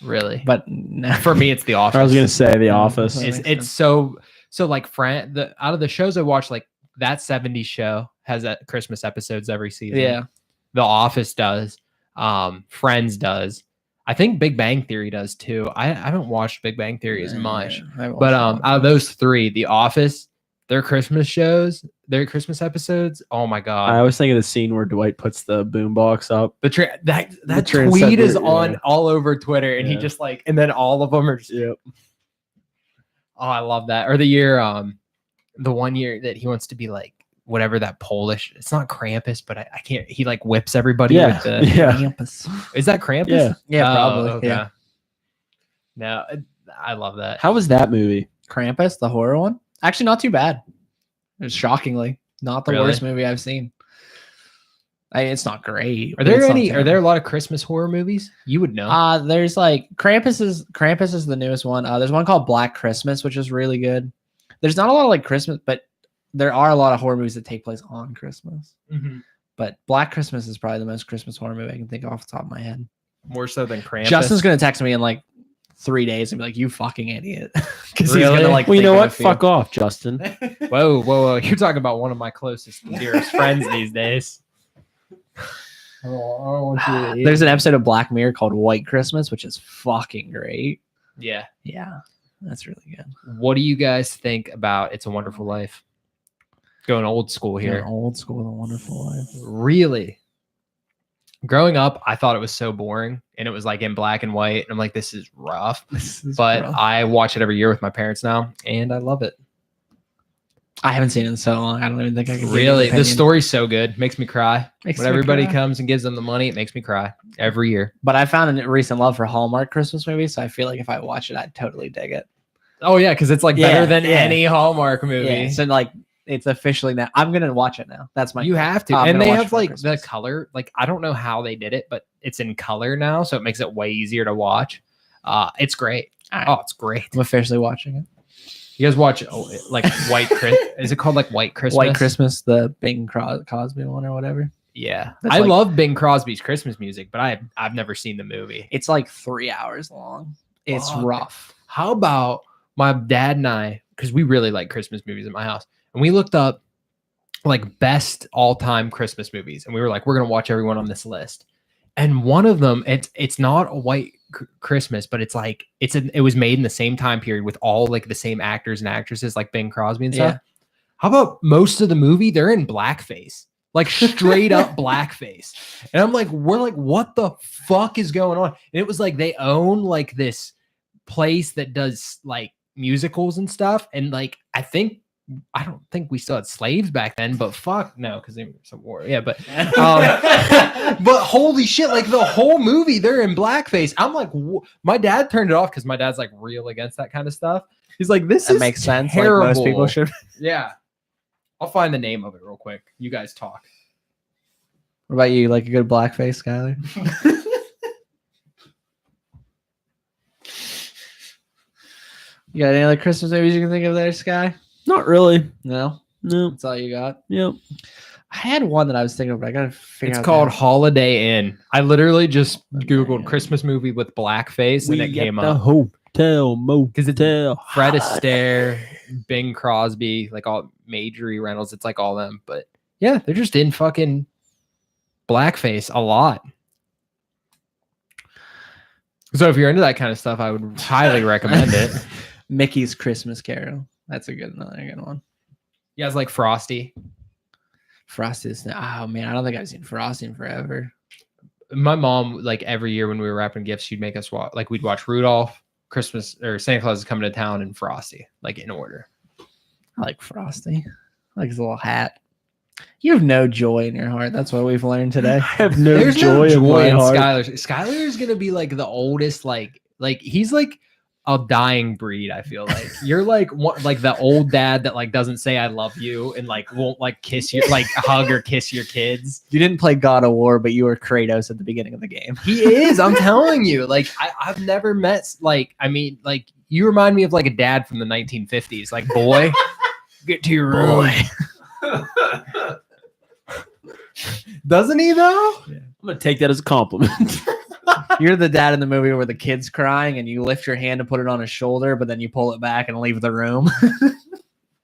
Really? But no. For me, it's The Office. I was gonna say The Yeah. Office. That It's makes it's so like out of the shows I watched, like that 70s show has that Christmas episodes every season. Yeah. The Office does. Friends does. I think Big Bang Theory does too. I haven't watched Big Bang Theory as much. But out of those three, The Office, their Christmas shows, their Christmas episodes, oh my I god. always think of the scene where Dwight puts the boombox up. That trend tweet set is there, on yeah. all over Twitter, and he Yeah. just like, and then all of them are just, Yep. oh, I love that. Or the 1 year that he wants to be like whatever that Polish, it's not Krampus, but I can't, he like whips everybody Yeah. with the, Yeah. Campus. is that Krampus? Yeah. Yeah, Oh, probably. okay. Yeah. No, I love that. How was that movie? Krampus, the horror one. Actually, not too bad. It was shockingly not the Really? worst movie I've seen. It's not great. Are but there it's not any? Are terrible. there a lot of Christmas horror movies? You would know. There's like Krampus is the newest one. There's one called Black Christmas, which is really good. There's not a lot of like Christmas, but there are a lot of horror movies that take place on Christmas. But Black Christmas is probably the most Christmas horror movie I can think of off the top of my head. More so than Krampus. Justin's gonna text me in like 3 days and be like, "You fucking idiot," because he's Really? gonna like. Well, you think know of what? a few. Fuck off, Justin. Whoa! You're talking about one of my closest, dearest friends these days. There's an episode of Black Mirror called White Christmas, which is fucking great. Yeah. Yeah, that's really good. What do you guys think about It's a Wonderful Life? Going old school Here, here. old school, The Wonderful Life. Really? Growing up, I thought it was so boring, and it was like in black and white, and I'm like, this is rough. This is But rough. I watch it every year with my parents now, and I love it. I haven't seen it in so long. I don't even think I can. give you an Really, the opinion. story's so good, makes me cry. Makes When me everybody cry. comes and gives them the money, it makes me cry every year. But I found a recent love for Hallmark Christmas movies, so I feel like if I watch it, I'd totally dig it. Oh yeah, because it's like better Yeah, than yeah. any Hallmark movie. Yeah, so like it's officially now. I'm gonna watch it now. That's my. You have to, I'm and gonna they watch it have for like Christmas. the color. Like I don't know how they did it, but it's in color now, so it makes it way easier to watch. It's great. All right. Oh, it's great. I'm officially watching it. You guys watch like White Christmas? Is it called like White Christmas? White Christmas, the Bing Cosby one or whatever. Yeah, That's I like- love Bing Crosby's Christmas music, but I've never seen the movie. It's like 3 hours long. It's Fuck. rough. How about my dad and I, because we really like Christmas movies in my house, and we looked up like best all-time Christmas movies, and we were like, we're gonna watch everyone on this list. And one of them, it's not a White Christmas, but it's like it was made in the same time period with all like the same actors and actresses like Bing Crosby and stuff. Yeah. How about most of the movie they're in blackface, like straight up blackface, and I'm like, we're like, what the fuck is going on? And it was like they own like this place that does like musicals and stuff, and like I don't think we still had slaves back then, but fuck no, because they were some war. Yeah, but but holy shit, like the whole movie, they're in blackface. I'm like, my dad turned it off because my dad's like real against that kind of stuff. He's like, this That is makes sense. terrible. Like most people should. Yeah, I'll find the name of it real quick. You guys talk. What about you? Like a good blackface, Skyler? You got any other Christmas movies you can think of there, Sky? Not really. No, No. that's all you got. Yep. I had one that I was thinking of, but I gotta figure It's out. called the- Holiday Inn. I literally just Holiday googled Inn. Christmas movie with blackface, and it came the up. hotel Because it's motel. Fred Astaire, Bing Crosby, like all Majorie Reynolds. It's like all them, but yeah, they're just in fucking blackface a lot. So if you're into that kind of stuff, I would highly recommend it. Mickey's Christmas Carol. That's another good one. You guys like Frosty? Frosty's. Oh man, I don't think I've seen Frosty in forever. My mom, like every year when we were wrapping gifts, she'd make us watch. Like we'd watch Rudolph, Christmas, or Santa Claus is coming to town, and Frosty, like in order. I like Frosty. I like his little hat. You have no joy in your heart. That's what we've learned today. I have no There's joy, no in my in heart. Skylar. Skylar is gonna be like the oldest, like he's like a dying breed. I feel like you're like like the old dad that like doesn't say I love you and like won't like kiss you, like hug or kiss your kids. You didn't play God of War, but you were Kratos at the beginning of the game. He is. I'm telling you. Like I've never met. Like I mean, like you remind me of like a dad from the 1950s. Like boy, get to your room. Doesn't he though? I'm gonna take that as a compliment. You're the dad in the movie where the kid's crying and you lift your hand to put it on his shoulder, but then you pull it back and leave the room.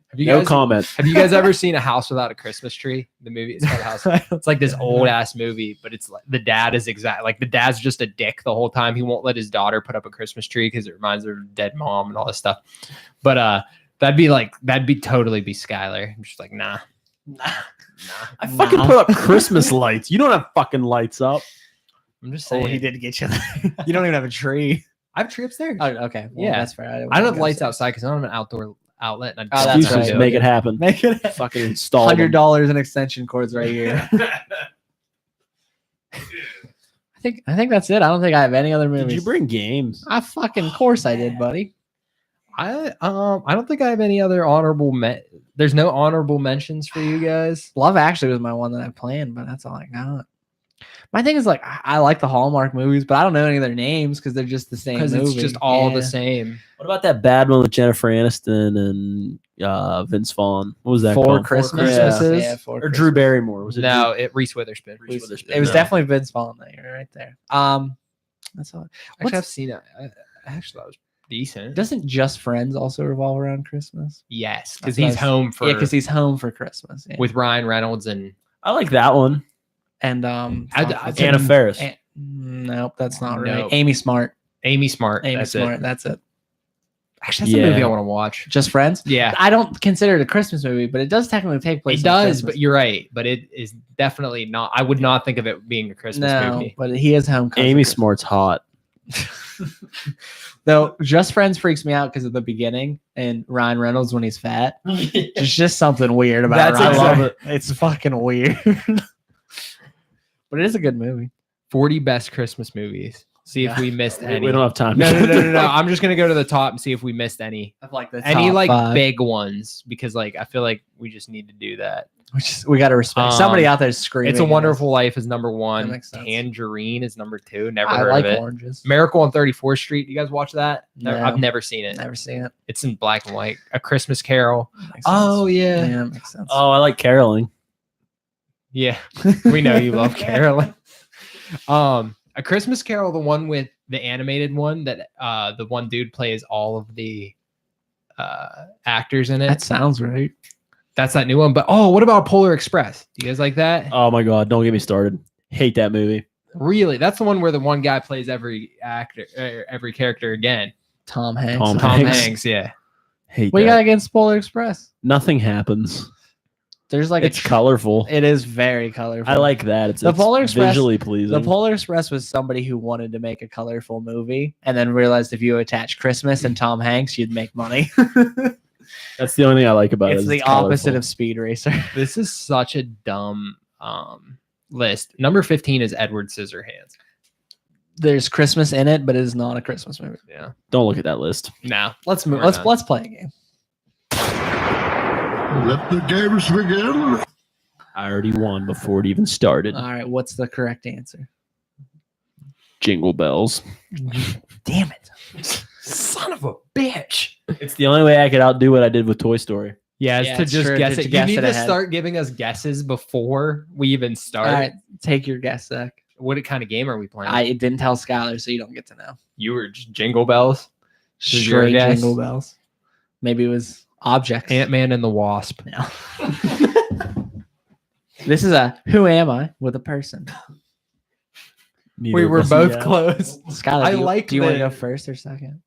Have you No guys comment. Have you guys ever seen A House Without a Christmas Tree? The movie, it's called House. It's like this old ass movie, but it's like the dad is like the dad's just a dick the whole time. He won't let his daughter put up a Christmas tree because it reminds her of dead mom and all this stuff. But that'd be totally be Skylar. I'm just like nah. I fucking put up Christmas lights. You don't have fucking lights up. I'm just Oh, saying. he did get you there. You don't even have a tree. I have a tree upstairs. Oh, okay. Well, Yeah. that's fair. I don't have lights outside because I don't have an outdoor outlet. And Oh, that's Excuses, right. make it happen. Make it Fucking install them. $100 in extension cords right here. I think that's it. I don't think I have any other movies. Did you bring games? I fucking course I did, buddy. I don't think I have any other honorable. There's no honorable mentions for you guys. Love Actually was my one that I planned, but that's all I got. My thing is like I like the Hallmark movies, but I don't know any of their names because they're just the same Because movie. it's just all Yeah. the same. What about that bad one with Jennifer Aniston and Vince Vaughn? What was that Four called? Christmases. Yeah. Four Or Christmas- Drew Barrymore? Was it No, Reese Witherspoon. Reese Witherspoon. It was No. definitely Vince Vaughn that year right there. That's all. Actually, I've seen it. Actually, that was decent. Doesn't Just Friends also revolve around Christmas? Yes, because That's what he's I was- home for Yeah, because he's home for Christmas. Yeah. with Ryan Reynolds and I like that one. And I'd Anna Faris. Nope, that's not right. Nope. Amy Smart. Amy Smart. Amy that's Smart. it. That's it. Actually, that's a Yeah. movie I want to watch. Just Friends. Yeah, I don't consider it a Christmas movie, but it does technically take place. it on does, Christmas. but you're right. But it is definitely not. I would not think of it being a Christmas no, movie. but he is home. Amy Smart's hot. Though Just Friends freaks me out because of the beginning and Ryan Reynolds when he's fat. There's just something weird about That's Ryan. exactly- I love it. It's fucking weird. But it is a good movie. 40 best Christmas movies. See if Yeah. we missed any. We don't have time. No. I'm just gonna go to the top and see if we missed any. Of like the Any top like five. big ones because like I feel like we just need to do that. We got to respect. Somebody out there is screaming. It's a at us. Wonderful Life is number one. makes sense. Tangerine is number two. Never I heard like of it. oranges. Miracle on 34th Street. You guys watch that? No. I've never seen it. Never seen it. It's in black and white. A Christmas Carol. Makes Oh sense. yeah. Yeah, makes sense. Oh, I like caroling. Yeah. We know you love Carolyn. A Christmas Carol, the one with the animated one that the one dude plays all of the actors in it. That sounds right. That's that new one. But what about Polar Express? Do you guys like that? Oh my god, don't get me started. Hate that movie. Really? That's the one where the one guy plays every character again. Tom Hanks. Tom Tom Hanks. Hanks, yeah. Hate What you that. got against Polar Express? Nothing happens. There's like It's colorful. It is very colorful. I like that. It's The Polar Express- visually pleasing. The Polar Express was somebody who wanted to make a colorful movie and then realized if you attach Christmas and Tom Hanks, you'd make money. That's the only thing I like about it. It's is the opposite colorful. of Speed Racer. This is such a dumb list. Number 15 is Edward Scissorhands. There's Christmas in it, but it is not a Christmas movie. Yeah. Don't look at that list. No. Let's move. We're Let's done. let's play a game. Let the games begin. I already won before it even started. All right, what's the correct answer? Jingle bells. Damn it. Son of a bitch. It's the only way I could outdo what I did with Toy Story. Yeah, Yeah, to it's just true, guess to it. You guess need it to ahead. start giving us guesses before we even start. All right, take your guess, Zach. What kind of game are we playing? I didn't tell Skylar, so you don't get to know. You were just Jingle Bells. This is your Straight guess? jingle bells. Maybe it was objects. Ant-Man and the Wasp. No. This is a Who Am I with a person. We were both close. Skylar, I do you, like do you want to the- go first or second?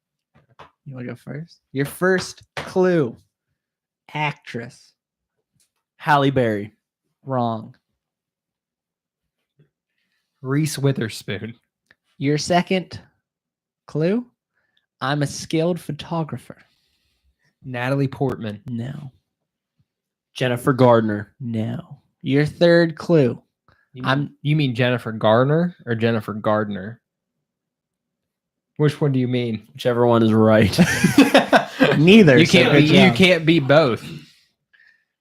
You want to go first? Your first clue. Actress. Halle Berry. Wrong. Reese Witherspoon. Your second clue. I'm a skilled photographer. Natalie Portman. No. Jennifer Gardner. No. Your third clue. You mean Jennifer Garner or Jennifer Gardner? Which one do you mean? Whichever one is right. Neither. You so can't good be. You job. can't be both.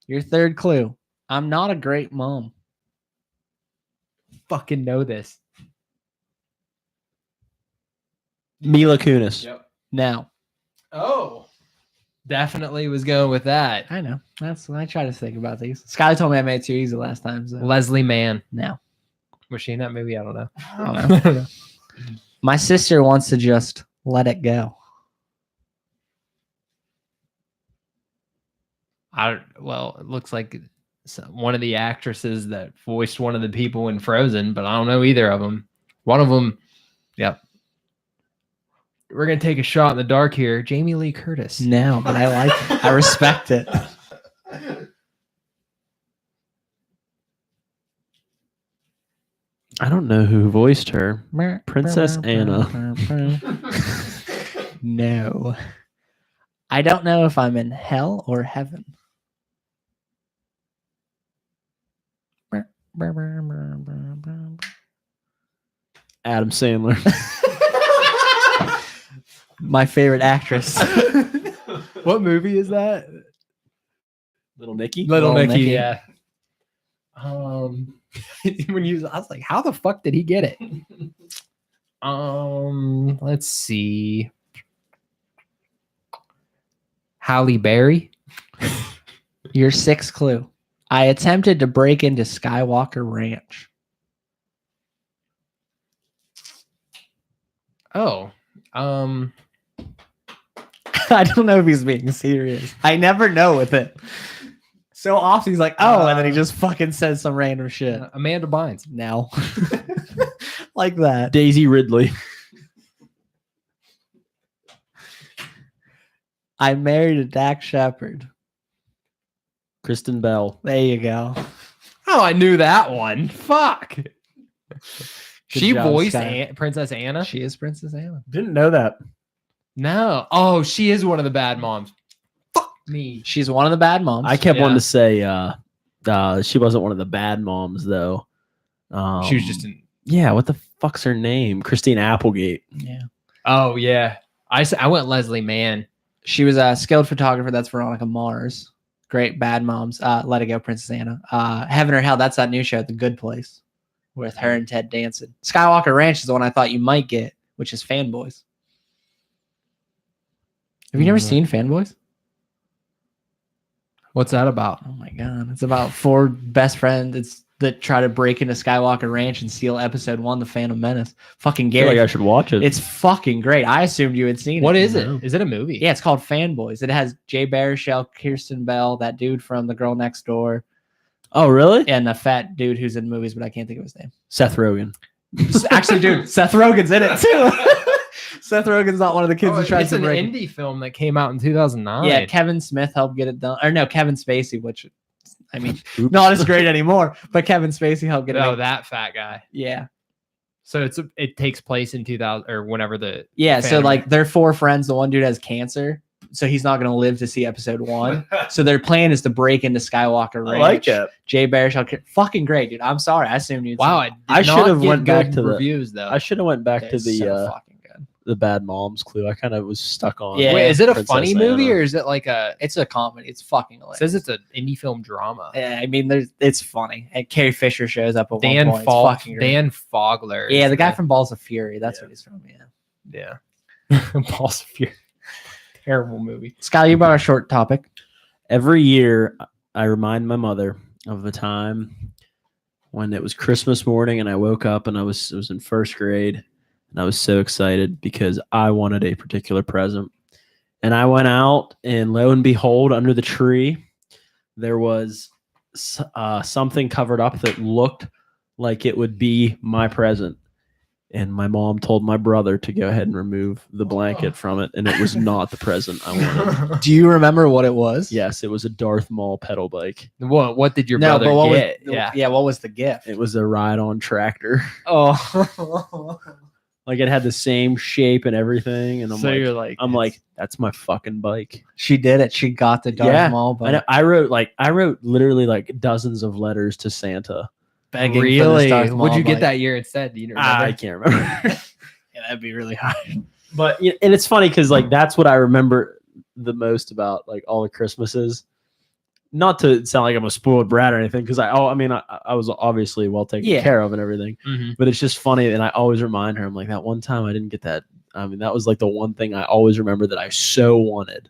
Your third clue. I'm not a great mom. Fucking know this. Mila Kunis. Yep. Now. Oh, definitely was going with that. I know. That's I try to think about these. Skylar told me I made it too easy last time. So Leslie Mann. now. Was she in that movie? I don't know. I don't know. My sister wants to just let it go. Well, it looks like one of the actresses that voiced one of the people in Frozen, but I don't know either of them. One of them, yep. We're gonna take a shot in the dark here. Jamie Lee Curtis. No, but I like it. I respect it. I don't know who voiced her. Princess Anna. No. I don't know if I'm in hell or heaven. Adam Sandler. My favorite actress. What movie is that? Little Nicky. Little Little Nicky. Nicky. Yeah. When you, I was like, how the fuck did he get it? Let's see. Halle Berry. Your sixth clue. I attempted to break into Skywalker Ranch. Oh, I don't know if he's being serious. I never know with it. So often he's like, oh, and then he just fucking says some random shit. Amanda Bynes. No. Like that. Daisy Ridley. I married a Dak Shepard. Kristen Bell. There you go. Oh, I knew that one. Fuck. She job, voiced Sky. Princess Anna. She is Princess Anna. Didn't know that. No. Oh, she is one of the bad moms. Fuck me. She's one of the bad moms. I kept wanting Yeah. to say she wasn't one of the bad moms though. She was just in. Yeah, what the fuck's her name? Christine Applegate. Yeah. Oh yeah. I went Leslie Mann. She was a skilled photographer. That's Veronica Mars. Great bad moms. Let It Go, Princess Anna. Heaven or Hell. That's that new show, The Good Place, with her and Ted Danson. Skywalker Ranch is the one I thought you might get, which is Fanboys. Have you never seen Fanboys? What's that about? Oh my god, it's about 4 best friends that try to break into Skywalker Ranch and steal Episode 1, The Phantom Menace. Fucking I feel Gary. like I should watch it. It's fucking great. I assumed you had seen What it. is it? No. Is it a movie? Yeah, it's called Fanboys. It has Jay Baruchel, Kirsten Bell, that dude from The Girl Next Door, Oh, really? and a fat dude who's in movies, but I can't think of his name. Seth Rogen. Actually, dude, Seth Rogen's in it too. Seth Rogen's not one of the kids who tried it's to an break. indie film that came out in 2009. Yeah, Kevin Smith helped get it done. Or no, Kevin Spacey, which I mean, Oops. not as great anymore, but Kevin Spacey helped get it. Oh, done. that fat guy. Yeah. So it takes place in 2000 or whenever the Yeah, so Phantom- like they're 4 friends. The one dude has cancer, so he's not going to live to see Episode 1. So their plan is to break into Skywalker I Ranch. like it. Jay Baruchel, fucking great, dude. I'm sorry, I assumed you'd. wow. seen it. I should have get went back good to the- reviews though. I should have went back to It's the so fucking good. the bad moms clue. I kind of was stuck on. Yeah. Wait, is it a Princess funny movie Anna. or is it like a? It's a comedy. It's fucking It hilarious. says it's an indie film drama. Yeah, I mean, it's funny. And Carrie Fisher shows up at Dan one point. It's fucking great. Dan Fogler. Yeah, is the guy from Balls of Fury. That's Yeah. what he's from. Yeah. yeah. Balls of Fury. Terrible movie. Scott, you brought a short topic. Every year, I remind my mother of the time when it was Christmas morning and I woke up and it was in first grade and I was so excited because I wanted a particular present. And I went out and lo and behold, under the tree, there was something covered up that looked like it would be my present. And my mom told my brother to go ahead and remove the blanket from it, and it was not the present I wanted. Do you remember what it was? Yes, it was a Darth Maul pedal bike. What did your No, brother but what get? was Yeah. yeah? What was the gift? It was a ride-on tractor. Oh, Like it had the same shape and everything, and you're like, I'm like, that's my fucking bike. she did it. She got the Darth Yeah, Maul, I, but I wrote literally like dozens of letters to Santa. begging for this really? Darth Maul What'd you get bike. that year instead? Do you remember? I can't remember. Yeah, that'd be really hard. But and it's funny because like that's what I remember the most about like all the Christmases. Not to sound like I'm a spoiled brat or anything, because I was obviously well taken Yeah. care of and everything. Mhm. But it's just funny, and I always remind her, I'm like, that one time I didn't get that. I mean, that was like the one thing I always remember that I so wanted.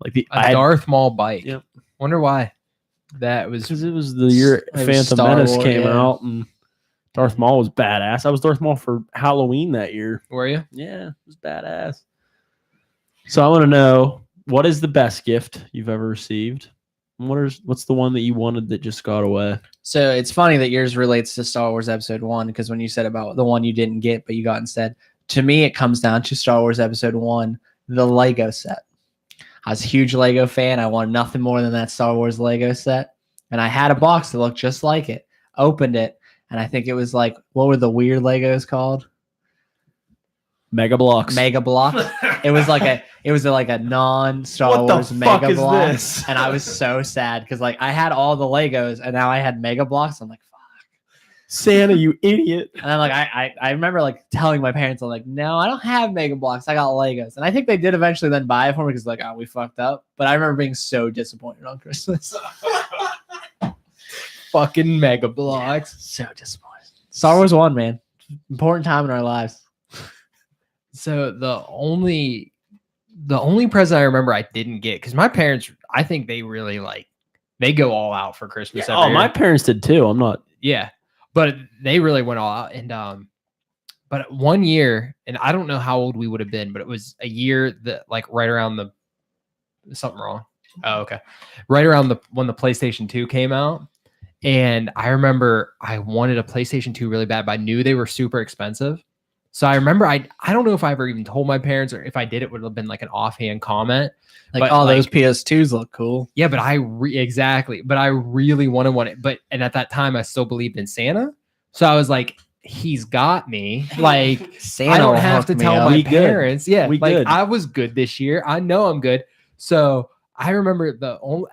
Like A Darth Maul bike. Yep. Wonder why. That was because it was the year It was Phantom Star Menace Wars, came yeah. out, and Darth Maul was badass. I was Darth Maul for Halloween that year. were you? Yeah, it was badass. So I want to know, what is the best gift you've ever received? And what's the one that you wanted that just got away? So it's funny that yours relates to Star Wars Episode 1, because when you said about the one you didn't get but you got instead, to me it comes down to Star Wars Episode 1, the Lego set. I was a huge Lego fan. I wanted nothing more than that Star Wars Lego set. And I had a box that looked just like it. Opened it, and I think it was like, what were the weird Legos called? Mega Blocks. Mega Block. It was like a non-Star What the Wars fuck Mega is Block. this? And I was so sad because like I had all the Legos and now I had Mega Blocks. I'm like, fuck. Santa, you idiot. And then like I remember like telling my parents, I'm like, no, I don't have Mega Blocks. I got Legos. And I think they did eventually then buy it for me because like, oh, we fucked up. But I remember being so disappointed on Christmas. Fucking Mega Blocks. So disappointed. Star Wars 1, man. Important time in our lives. So the only present I remember I didn't get, because my parents, I think they really they go all out for Christmas. every Oh, year. my parents did too. I'm not. Yeah, but they really went all out. And but one year, and I don't know how old we would have been, but it was a year that like right around the something wrong. Oh, okay, right around when the PlayStation 2 came out. And I remember I wanted a PlayStation 2 really bad, but I knew they were super expensive. So I remember I don't know if I ever even told my parents, or if I did, it would have been like an offhand comment. Like, But, oh, like- those PS2s look cool. Yeah, but exactly. But I really wanted one. And at that time, I still believed in Santa. So I was like, he's got me. Like Santa I don't will have hook to me tell up. my We good. parents. Yeah, We like good. I was good this year. I know I'm good. So I remember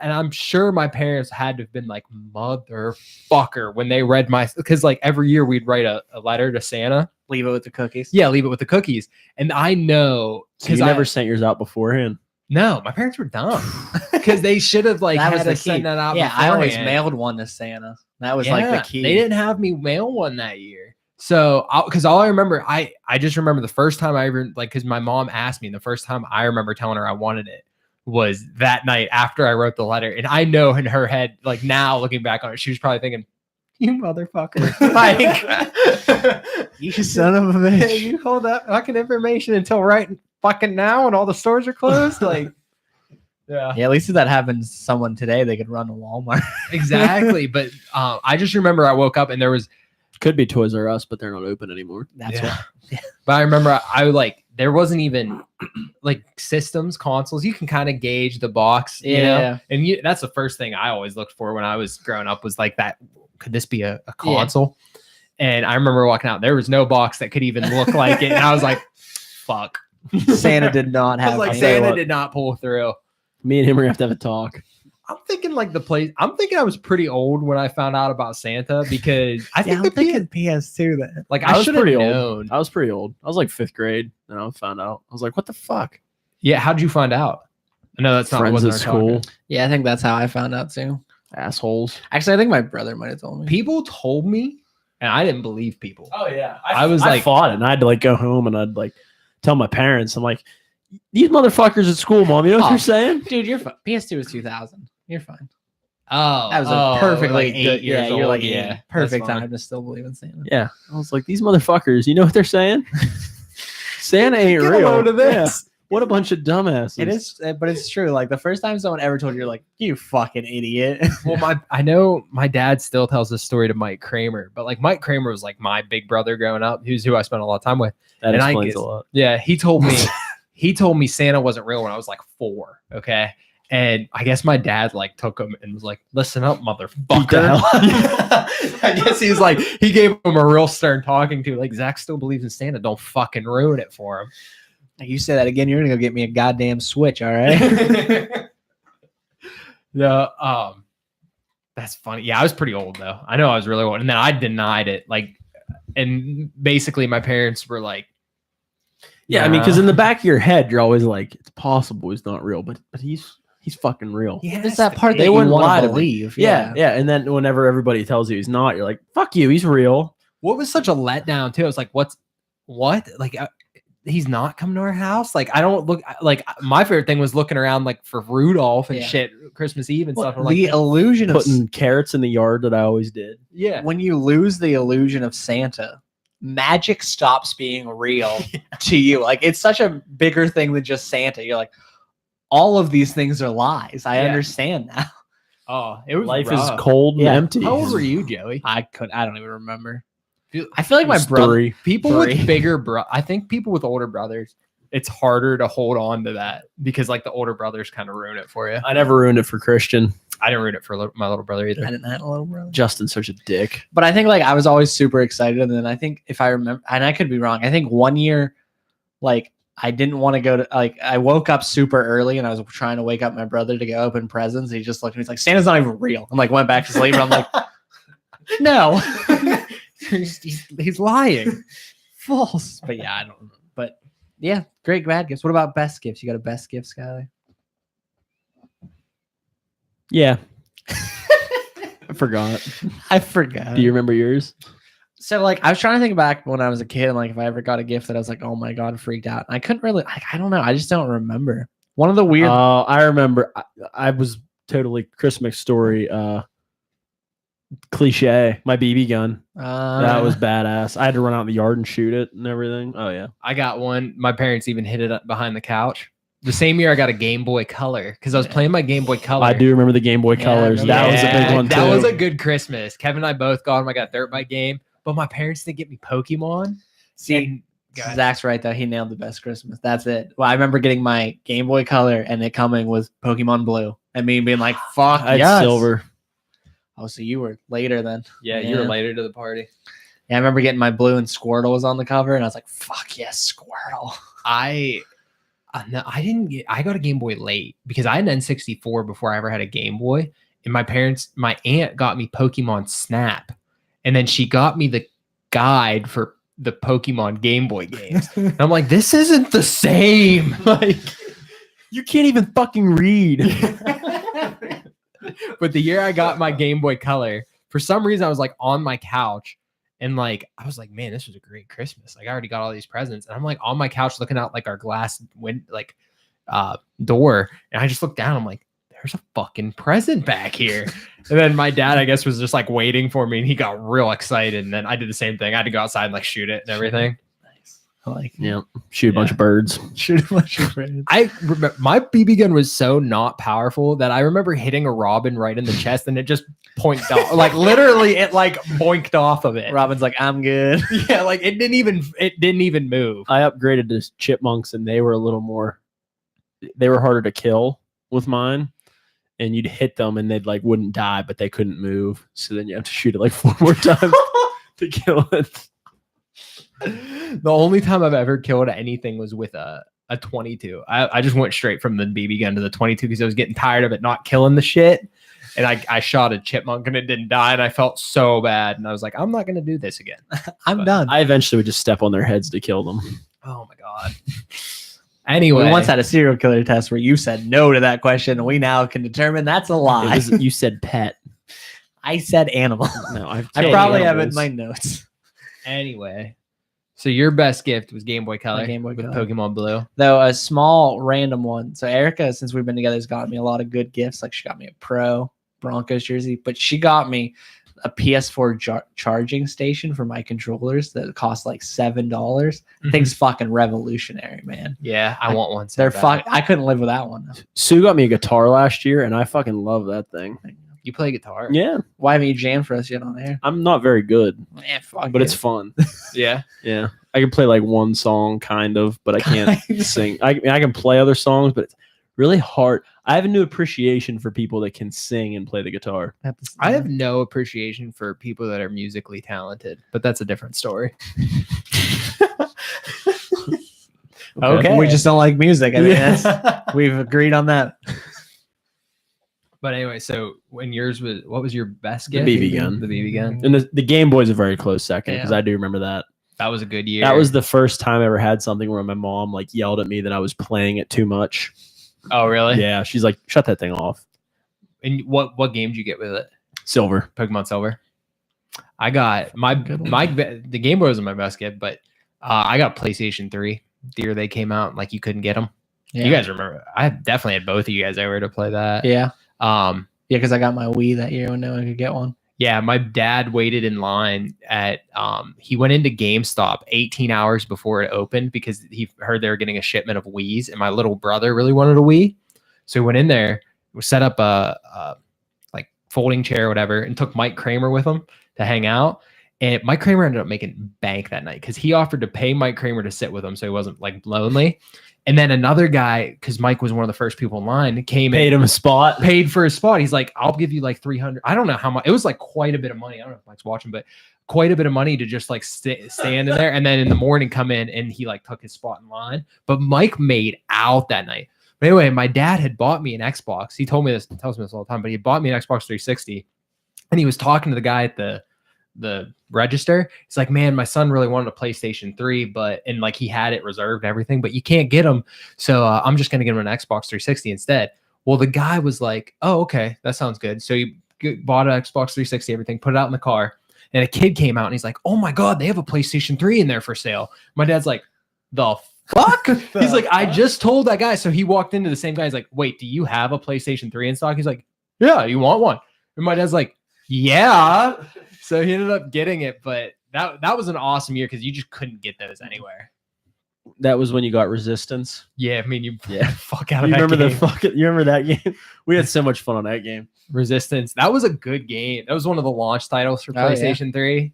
and I'm sure my parents had to have been like, motherfucker, when they read because like every year we'd write a letter to Santa. Leave it with the cookies. Yeah, leave it with the cookies. And I know So you never sent yours out beforehand. no, my parents were dumb because they should have like That was had the to send key. that out. Yeah, I always beforehand. mailed one to Santa. That was like the Yeah, key. They didn't have me mail one that year. So, because all I remember, I just remember the first time I ever, like, because my mom asked me, and the first time I remember telling her I wanted it was that night after I wrote the letter. And I know in her head, like now looking back on it, she was probably thinking, you motherfucker. Like, You son of a bitch. you hold that fucking information until right fucking now when all the stores are closed. Like, yeah. Yeah, at least if that happens to someone today, they could run to Walmart. Exactly. But I just remember I woke up and there was, Could be Toys R Us, but they're not open anymore. That's Yeah. what. but I remember I like, there wasn't even like systems, consoles. You can kind of gauge the box, you know? Yeah. And that's the first thing I always looked for when I was growing up was like that. Could this be a console? And I remember walking out, there was no box that could even look like it. And I was like, fuck. Santa did not I was have like, one. Santa did not pull through. Me and him are gonna have to have a talk. I'm thinking like I'm thinking I was pretty old when I found out about Santa because I think I'm the thinking PS2 then. like I I was should have pretty known. old. I was pretty old. I was like 5th grade, and I found out. I was like, "What the fuck?" Yeah, how'd you find out? No, that's not Friends wasn't at our talking. school, Yeah, I think that's how I found out too. assholes. Actually, I think my brother might have told me. People told me, and I didn't believe people. Oh yeah, I was I like- fought it, and I had to like go home and I'd like tell my parents. I'm like, "These motherfuckers at school, mom. You know what Oh. you're saying?" Dude, you're fine. PS2 was 2000. You're fine. Oh, That was a perfectly like 8 good. years Yeah, old. you're like yeah, yeah, perfect that's fine. time to still believe in Santa. Yeah, I was like, "These motherfuckers. You know what they're saying? Santa ain't Get a real." load of this. Yeah. What a bunch of dumbasses. It is, but it's true. Like the first time someone ever told you, you're like, you fucking idiot. Well, I know my dad still tells this story to Mike Kramer, but like Mike Kramer was like my big brother growing up, who I spent a lot of time with. That and I explains guess- a lot. Yeah, he told me Santa wasn't real when I was like 4. Okay. And I guess my dad like took him and was like, listen up, motherfucker. I guess he was like, he gave him a real stern talking to. Like, Zach still believes in Santa. Don't fucking ruin it for him. You say that again, you're gonna go get me a goddamn Switch. All right. No, that's funny. Yeah, I was pretty old though. I know I was really old. And then I denied it. Like, and basically my parents were like, Yeah, I mean, because "Nah." in the back of your head, you're always like, it's possible he's not real, but he's fucking real. He There's has that to part be. that They you wouldn't want lie to to me. believe. Yeah. And then whenever everybody tells you he's not, you're like, fuck you, he's real. What was such a letdown too? I was like, what? Like, he's not coming to our house. Like, I don't look like my favorite thing was looking around like for Rudolph and Yeah. shit, Christmas Eve and Well, stuff. I'm the like, illusion of Putting carrots in the yard that I always did. yeah, when you lose the illusion of Santa, magic stops being real to you. Like it's such a bigger thing than just Santa. You're like, all of these things are lies. I Yeah. understand now. oh, it was Life rough. is cold and Yeah. empty. How old were you, Joey? I don't even remember. I feel like my Just brother. 3. People Three. with bigger I think people with older brothers, it's harder to hold on to that because like the older brothers kind of ruin it for you. I never ruined it for Christian. I didn't ruin it for my little brother I either. didn't have a little brother. Justin's such a dick. But I think like I was always super excited, and then I think if I remember, and I could be wrong. I think one year, like I didn't want to go to like I woke up super early, and I was trying to wake up my brother to go open presents. He just looked at me, he's like, "Santa's not even real." I'm like, went back to sleep, and I'm like, "No, he's lying. false." But yeah, I don't remember. But yeah, great bad gifts. What about best gifts? You got a best gift, Skylar? Yeah. I forgot. I forgot. Do you remember yours? So like I was trying to think back when I was a kid, and like if I ever got a gift that I was like, oh my god, freaked out. And I couldn't really. I don't know. I just don't remember. One of the weird. I remember. I was totally Christmas story. Cliche. My BB gun. That was badass. I had to run out in the yard and shoot it and everything. Oh yeah. I got one. My parents even hid it up behind the couch. The same year I got a Game Boy Color because I was playing my Game Boy Color. I do remember the Game Boy Yeah, I Colors. remember That was a big one too. That was a good Christmas. Kevin and I both got them. I got Dirt Bike game, but my parents didn't get me Pokemon. See, And- go ahead. Zach's right though. He nailed the best Christmas. That's it. Well, I remember getting my Game Boy Color and it coming with Pokemon Blue, and me being like, "Fuck I had yes." silver. Oh, so you were later then? Yeah, you were Yeah. later to the party. Yeah, I remember getting my blue and Squirtle was on the cover, and I was like, "Fuck yes, Squirtle." No, I didn't get. I got a Game Boy late because I had an N64 before I ever had a Game Boy, and my aunt got me Pokemon Snap, and then she got me the guide for the Pokemon Game Boy games. And I'm like, this isn't the same. Like, You can't even fucking read. but the year I got my Game Boy Color, for some reason I was like on my couch and like I was like, man, this was a great Christmas. Like I already got all these presents, and I'm like on my couch looking out like our glass door, and I just looked down. I'm like, there's a fucking present back here. And then my dad, I guess, was just like waiting for me, and he got real excited. And then I did the same thing. I had to go outside and like shoot it and everything. Nice. I like Yeah, shoot a bunch of birds. shoot a bunch of friends. I remember my BB gun was so not powerful that I remember hitting a robin right in the chest, and it just poinked off. Like literally, it like boinked off of it. Robin's like, I'm good. Yeah, like it didn't even move. I upgraded to chipmunks, and they were a little more. They were harder to kill with mine, and you'd hit them, and they'd like wouldn't die, but they couldn't move. So then you have to shoot it like 4 more times to kill it. The only time I've ever killed anything was with a 22. I just went straight from the BB gun to the 22 because I was getting tired of it not killing the shit. And I shot a chipmunk and it didn't die, and I felt so bad. And I was like, I'm not going to do this again. I'm done. I eventually would just step on their heads to kill them. Oh my God. Anyway. We once had a serial killer test where you said no to that question, and we now can determine that's a lie. You said pet. I said animal. No, I probably have it in animals. my notes. Anyway. So your best gift was Game Boy Color My Game Boy with Color. Pokemon Blue. Though a small random one. So Erica, since we've been together, has got me a lot of good gifts. Like she got me a Pro Broncos jersey, but she got me a PS4 charging station for my controllers that cost like $7. Thing's fucking revolutionary, man. Yeah, I want one. so They're bad. I couldn't live without one. Sue got me a guitar last year, and I fucking love that thing. You play guitar? Yeah, Why haven't you jammed for us yet on air? I'm not very good, Fuck but it. it's fun. Yeah. Yeah, I can play like one song, kind of, but I can't sing. I mean, I can play other songs, but it's really hard. I have a new appreciation for people that can sing and play the guitar. I have no appreciation for people that are musically talented, but that's a different story. Okay. We just don't like music. I mean, we've agreed on that. But anyway, so when yours was, what was your best The gift? BB gun. The BB gun. And the Game Boy's a very close second because Yeah. I do remember that. That was a good year. That was the first time I ever had something where my mom like yelled at me that I was playing it too much. Oh, really? Yeah, she's like, "Shut that thing off." And what game did you get with it? Silver. Pokemon Silver. I got the Game Boy was my best gift, but I got PlayStation 3 the year they came out. Like you couldn't get them. Yeah. You guys remember? I definitely had both of you guys over to play that. Yeah. Yeah, because I got my Wii that year when no one could get one. Yeah, my dad waited in line at he went into GameStop 18 hours before it opened because he heard they were getting a shipment of Wiis, and my little brother really wanted a Wii. So he went in there, set up a like folding chair or whatever, and took Mike Kramer with him to hang out. And Mike Kramer ended up making bank that night because he offered to pay Mike Kramer to sit with him so he wasn't like lonely. And then another guy, because Mike was one of the first people in line, Paid him a spot. paid for his spot. He's like, I'll give you like 300. I don't know how much. It was like quite a bit of money. I don't know if Mike's watching, but quite a bit of money to just like stand in there. And then in the morning come in and he like took his spot in line. But Mike made out that night. But anyway, my dad had bought me an Xbox. He told me this, tells me this all the time, but he bought me an Xbox 360. And he was talking to the guy at the register. He's like, man, my son really wanted a PlayStation 3, and like he had it reserved and everything, but you can't get them. So I'm just going to get him an Xbox 360 instead. Well, the guy was like, oh, okay, that sounds good. So he bought an Xbox 360, everything, put it out in the car. And a kid came out and he's like, oh my God, they have a PlayStation 3 in there for sale. My dad's like, the fuck? He's like, I just told that guy. So he walked into the same guy. He's like, wait, do you have a PlayStation 3 in stock? He's like, yeah, you want one? And my dad's like, yeah. So he ended up getting it, but that was an awesome year because you just couldn't get those anywhere. That was when you got Resistance. Yeah, I mean, Yeah. fuck out of You that remember game. you remember that game? We had so much fun on that game. Resistance. That was a good game. That was one of the launch titles for Oh, yeah. PlayStation 3.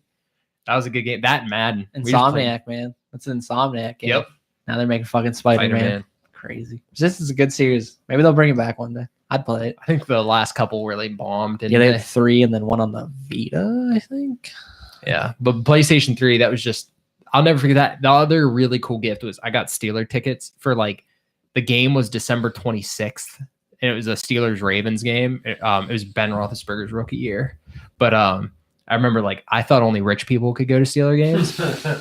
That was a good game. That and Madden. We just played Insomniac, man. That's an Insomniac game. Yep. Now they're making fucking Spider-Man. Spider-Man. Crazy. This is a good series. Maybe they'll bring it back one day. I'd play it. I think the last couple really bombed. Yeah, they had 3 and then 1 on the Vita, I think. Yeah, but PlayStation 3, that was just, I'll never forget that. The other really cool gift was I got Steeler tickets for like, the game was December 26th, and it was a Steelers Ravens game. It was Ben Roethlisberger's rookie year, but I remember like I thought only rich people could go to Steeler games,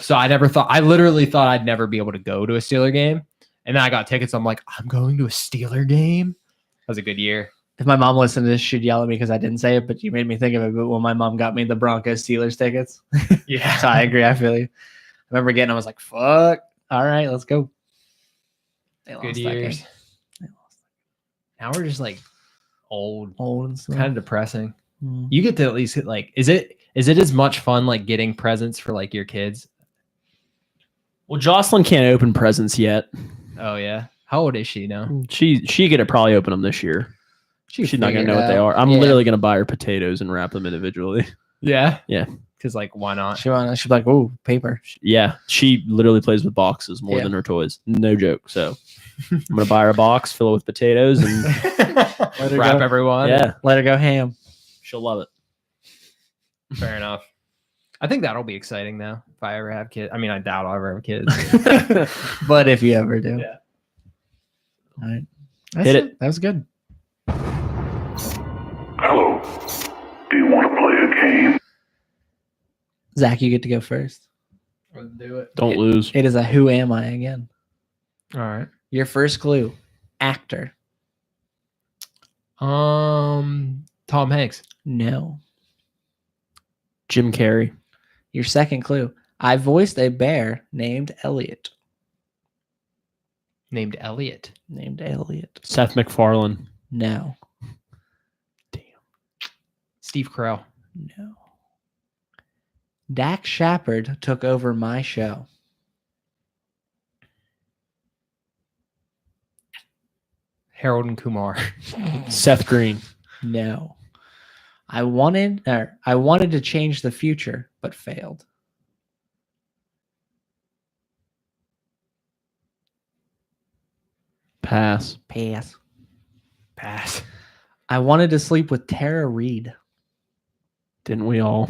so I literally thought I'd never be able to go to a Steeler game, and then I got tickets. I'm like, I'm going to a Steeler game. That was a good year. If my mom listened to this, she'd yell at me because I didn't say it, but you made me think of it. But when my mom got me the Broncos Steelers tickets, Yeah, so I agree. I feel you. I remember getting, I was like, fuck. All right, let's go. They good lost that years. game. They lost. Now we're just like old, Old and stuff. kind of depressing. Mm. You get to at least hit like, is it as much fun like getting presents for like your kids? Well, Jocelyn can't open presents yet. Oh yeah, how old is she now? She could probably open them this year. She's not gonna figure know it what they out. are. I'm Yeah. literally gonna buy her potatoes and wrap them individually. Yeah, Yeah. because like why not? She'd be like, oh, paper. Yeah, she literally plays with boxes more Yeah. than her toys. No joke. So I'm gonna buy her a box, fill it with potatoes, and her Wrap go. everyone. yeah, Let her go ham. she'll love it. Fair enough. I think that'll be exciting though. If I ever have kids, I mean, I doubt I'll ever have kids. But if you ever do. Yeah. All right. Hit it. That was good. Hello. Do you want to play a game? Zach, you get to go first. Let's do it. Don't lose. It is a who am I again. All right. Your first clue, actor. Tom Hanks. No. Jim Carrey. Your second clue, I voiced a bear named Elliot. Named Elliot. Named Elliot. Seth MacFarlane. No. Steve Carell. No. Dak Shepard took over my show. Harold and Kumar. Seth Green. No. I wanted to change the future, but failed. Pass. Pass. Pass. I wanted to sleep with Tara Reid. Didn't we all?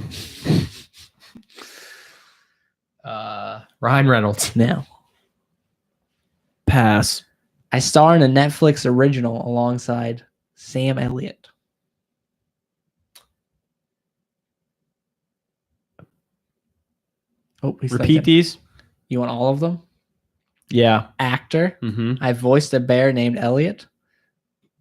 Ryan Reynolds. No. Pass. I star in a Netflix original alongside Sam Elliott. Oh, we stepped Repeat in. these. You want all of them? Yeah. Actor. Mm-hmm. I voiced a bear named Elliot.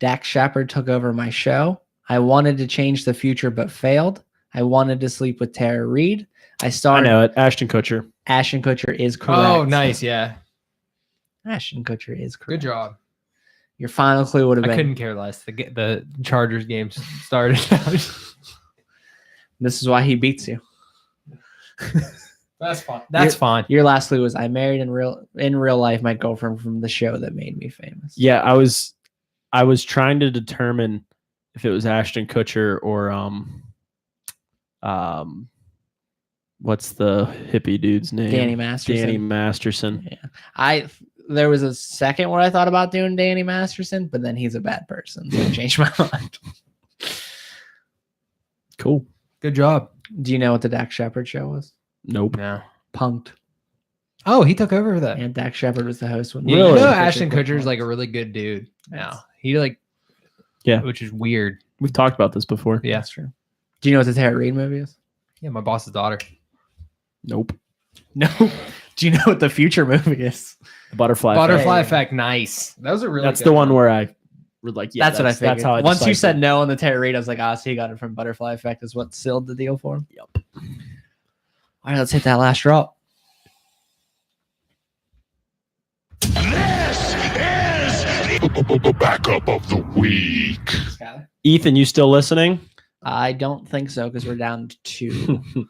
Dak Shepard took over my show. I wanted to change the future but failed. I wanted to sleep with Tara Reid. I I starred. know it. Ashton Kutcher. Ashton Kutcher is correct. Oh, nice. Yeah. Ashton Kutcher is Good correct. job. Your final clue would have I been. couldn't care less. The Chargers game started. This is why he beats you. That's fine. That's fine. Your last clue was I married in real life my girlfriend from the show that made me famous. Yeah, I was trying to determine if it was Ashton Kutcher or what's the hippie dude's name? Danny Masterson. Danny Masterson. Yeah. There was a second where I thought about doing Danny Masterson, but then he's a bad person, so I changed my mind. Cool. Good job. Do you know what the Dak Shepard show was? Nope. No. Punked. Oh, he took over for that. And Dak Shepard was the host. When You Really? know, Ashton Ashton Kutcher Kutcher's like a really good dude. Yes. Now he like, Yeah. which is weird. We've talked about this before. Yeah. That's true. Do you know what the Tara Reid movie is? Yeah, my boss's daughter. Nope. No. Do you know what the future movie is? The Butterfly. Butterfly Effect. Effect. Nice. That was a really. That's good the one where I was like, yeah, that's what I figured. That's how I Once you deciphered. said no on the Tara Reid, I was like, so he got it from Butterfly Effect is what sealed the deal for him. Yep. All right, let's hit that last drop. This is the backup of the week. Ethan, you still listening? I don't think so because we're down to 2.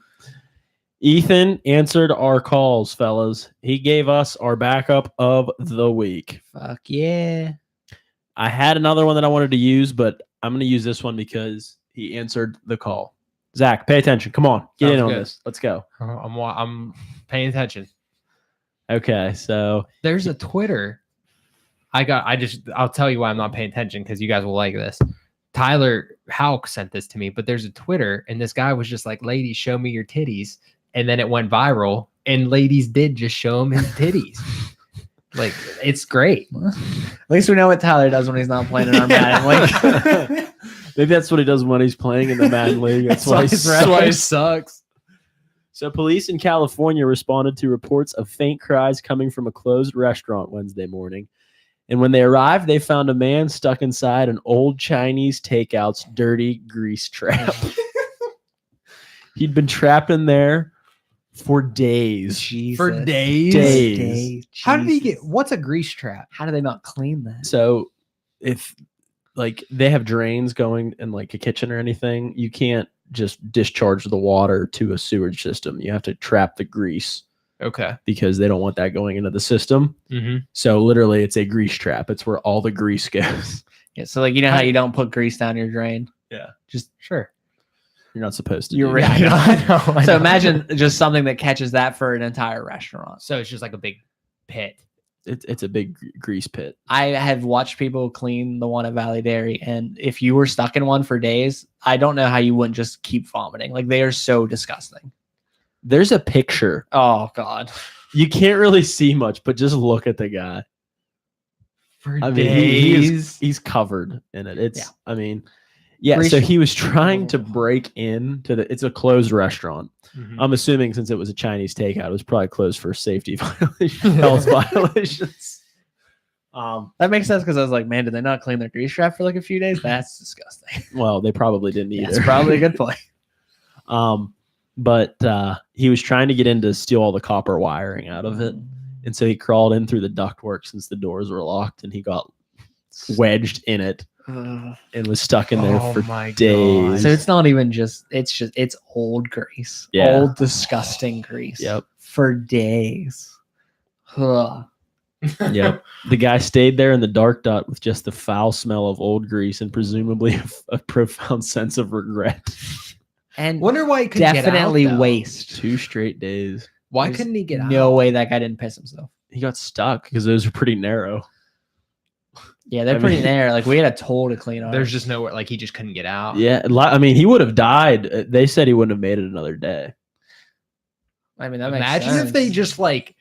Ethan answered our calls, fellas. He gave us our backup of the week. Fuck yeah. I had another one that I wanted to use, but I'm going to use this one because he answered the call. Zach, pay attention. Come on. Get in Sounds on good. this. Let's go. I'm paying attention. Okay, so There's a Twitter. I'll tell you why I'm not paying attention because you guys will like this. Tyler Hauk sent this to me, but there's a Twitter, and this guy was just like, "Ladies, show me your titties," and then it went viral, and ladies did just show him his titties. Like, it's great. At least we know what Tyler does when he's not playing in our Madden League. Maybe that's what he does when he's playing in the Madden League. That's why he sucks. So police in California responded to reports of faint cries coming from a closed restaurant Wednesday morning. And when they arrived, they found a man stuck inside an old Chinese takeout's dirty grease trap. He'd been trapped in there for days. Jesus. For days? Days. How did he get, Jesus. what's a grease trap? How do they not clean that? So if like they have drains going in like a kitchen or anything, you can't just discharge the water to a sewage system. You have to trap the grease Okay. because they don't want that going into the system. Mm-hmm. So literally it's a grease trap. It's where all the grease goes. Yeah, so like you know how you don't put grease down your drain? Yeah. Just Sure. You're not supposed to. You're do right. that. I So know. imagine just something that catches that for an entire restaurant. So it's just like a big pit. It's a big grease pit. I have watched people clean the one at Valley Dairy, and if you were stuck in one for days, I don't know how you wouldn't just keep vomiting. Like they are so disgusting. There's a picture. Oh God. You can't really see much, but just look at the guy. For I mean, he's covered in it. It's, Yeah. I mean, yeah. Grease- So he was trying to break into it's a closed restaurant. Mhm. I'm assuming since it was a Chinese takeout, it was probably closed for safety violation, health violations. That makes sense because I was like, man, did they not clean their grease trap for like a few days? That's disgusting. Well, they probably didn't either. That's probably a good point. But he was trying to get in to steal all the copper wiring out of it. And so he crawled in through the ductwork since the doors were locked, and he got wedged in it and was stuck in there for my days. So it's not even just it's old grease. Yeah. Old disgusting grease. Yep. For days. Ugh. Yep. The guy stayed there in the dark dot with just the foul smell of old grease and presumably a profound sense of regret. And Wonder why he couldn't definitely get out, though. waste. 2 straight days. Why There's couldn't he get out? No way that guy didn't piss himself. He got stuck because those are pretty narrow. Yeah, they're I pretty mean- there. Like we had a toll to clean ours. There's just nowhere. Like he just couldn't get out. Yeah. I mean, he would have died. They said he wouldn't have made it another day. I mean, that makes Imagine sense. if they just like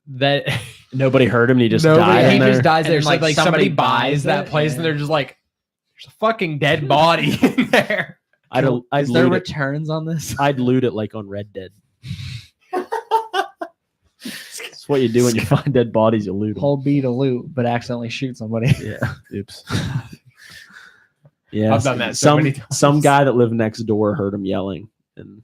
that. Nobody heard him and he just Nobody, died he in there. just dies there. And So then, like somebody somebody buys buys that it, place, yeah. and they're just like, "There's a fucking dead body in there." I'd Is there loot it. returns on this? I'd loot it like on Red Dead. That's what you do when you find dead bodies. You loot them. Whole B to loot, but accidentally shoot somebody. Yeah. Oops. Yeah. I've done that so many times. Some guy that lived next door heard him yelling, and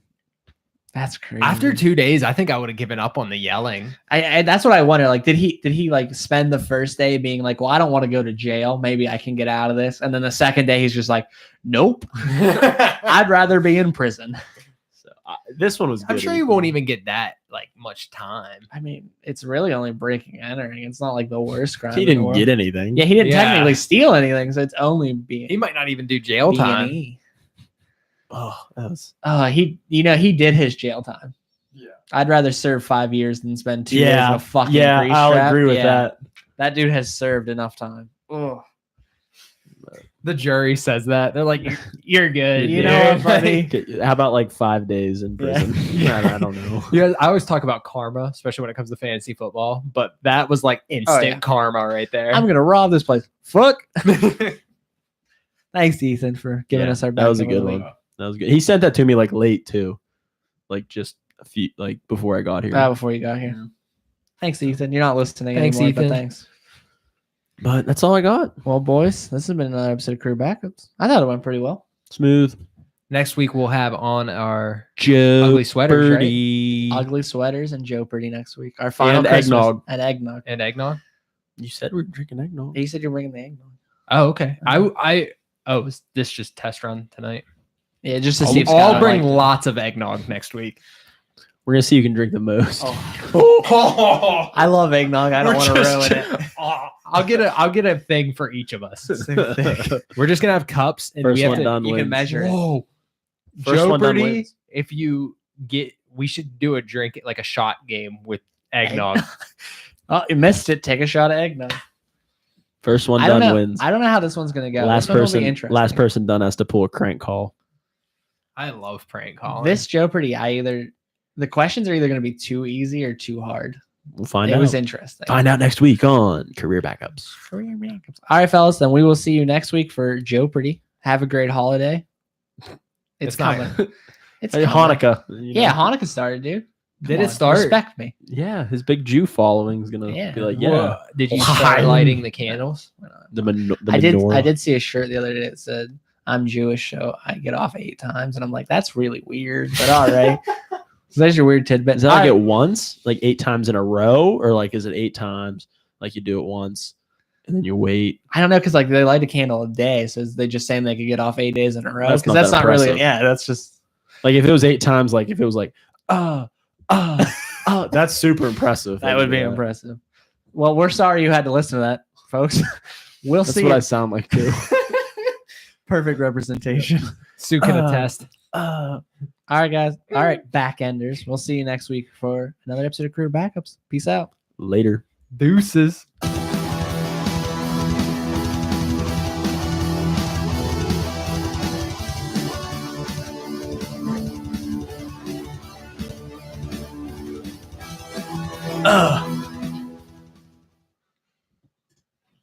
That's crazy. After 2 days, I think I would have given up on the yelling. I that's what I wonder. Like, did he like spend the first day being like, well, I don't want to go to jail. Maybe I can get out of this. And then the second day, he's just like, nope, I'd rather be in prison. so this one was. I'm good. sure you won't even get that like much time. I mean, it's really only breaking and entering. It's not like the worst crime. He in the didn't world. get anything. Yeah, he didn't Yeah. technically steal anything, so it's only being He might not even do jail time. B&E. Oh, that was. He did his jail time. Yeah. I'd rather serve 5 years than spend 2 years in Yeah. a fucking Yeah, grease I'll trap. agree with Yeah, that. That dude has served enough time. Ugh. The jury says that. They're like, "You're good." You dude." know what, buddy? Okay, how about like 5 days in prison? I don't know. Yeah, I always talk about karma, especially when it comes to fantasy football. But that was like instant yeah. karma right there. I'm gonna rob this place. Fuck. Thanks, Ethan, for giving Yeah, us our. that was a back of good the one. week. That was good. He sent that to me like late too, like just a few like before I got here. Before you got here. Thanks, Ethan. You're not listening Thanks, anymore, but Ethan. thanks. But that's all I got. Well, boys, this has been another episode of Career Backups. I thought it went pretty well. Smooth. Next week we'll have on our Joe ugly sweaters, right? Birdie. Ugly sweaters and Joe Pretty next week. Our final And Christmas- eggnog. And eggnog. and eggnog. You said we're drinking eggnog. You said you're bringing the eggnog. Oh, okay. Is this just test run tonight? Yeah, just to see if I'll Scott bring liked it. lots of eggnog next week. We're gonna see who can drink the most. I love eggnog. I don't want to ruin it. I'll get a thing for each of us. Same thing. We're just gonna have cups and First we have one to. done You can wins. measure it. Whoa, First Joe one done Birdie, wins. if you get, we should do a drink like a shot game with eggnog. Oh, you missed it. Take a shot of eggnog. First one I don't done know. wins. I don't know how this one's gonna go. Last This one will be person. interesting. Last person done has to pull a crank call. I love prank calling. This Jeopardy, the questions are either gonna be too easy or too hard. We'll find It out. was interesting. Find out next week on Career Backups. All right, fellas. Then we will see you next week for Jeopardy. Have a great holiday. It's It's not- coming. It's Hey, coming. Hanukkah. you know? Yeah, Hanukkah started, dude. Did Come it on, start? Respect me. Yeah, his big Jew following is gonna Yeah. be like, Whoa. yeah, Did you Why? start lighting the candles? the I did. menorah. I did see a shirt the other day that said, "I'm Jewish, so I get off 8 times," and I'm like, "That's really weird." But all right, so there's your weird tidbit. Is that All like right. it once, like 8 times in a row, or like is it 8 times? Like you do it once and then you wait. I don't know because like they light a candle a day, so is they just saying they could get off 8 days in a row? That's Because not that's that not really. impressive. Yeah, that's just. Like if it was 8 times, like if it was like, that's super impressive. That would be Yeah. impressive. Well, we're sorry you had to listen to that, folks. We'll That's see. what you. I sound like too. Perfect representation. Sue can Uh, attest. All right, guys. All right, backenders. We'll see you next week for another episode of Career Backups. Peace out. Later. Deuces. Ugh.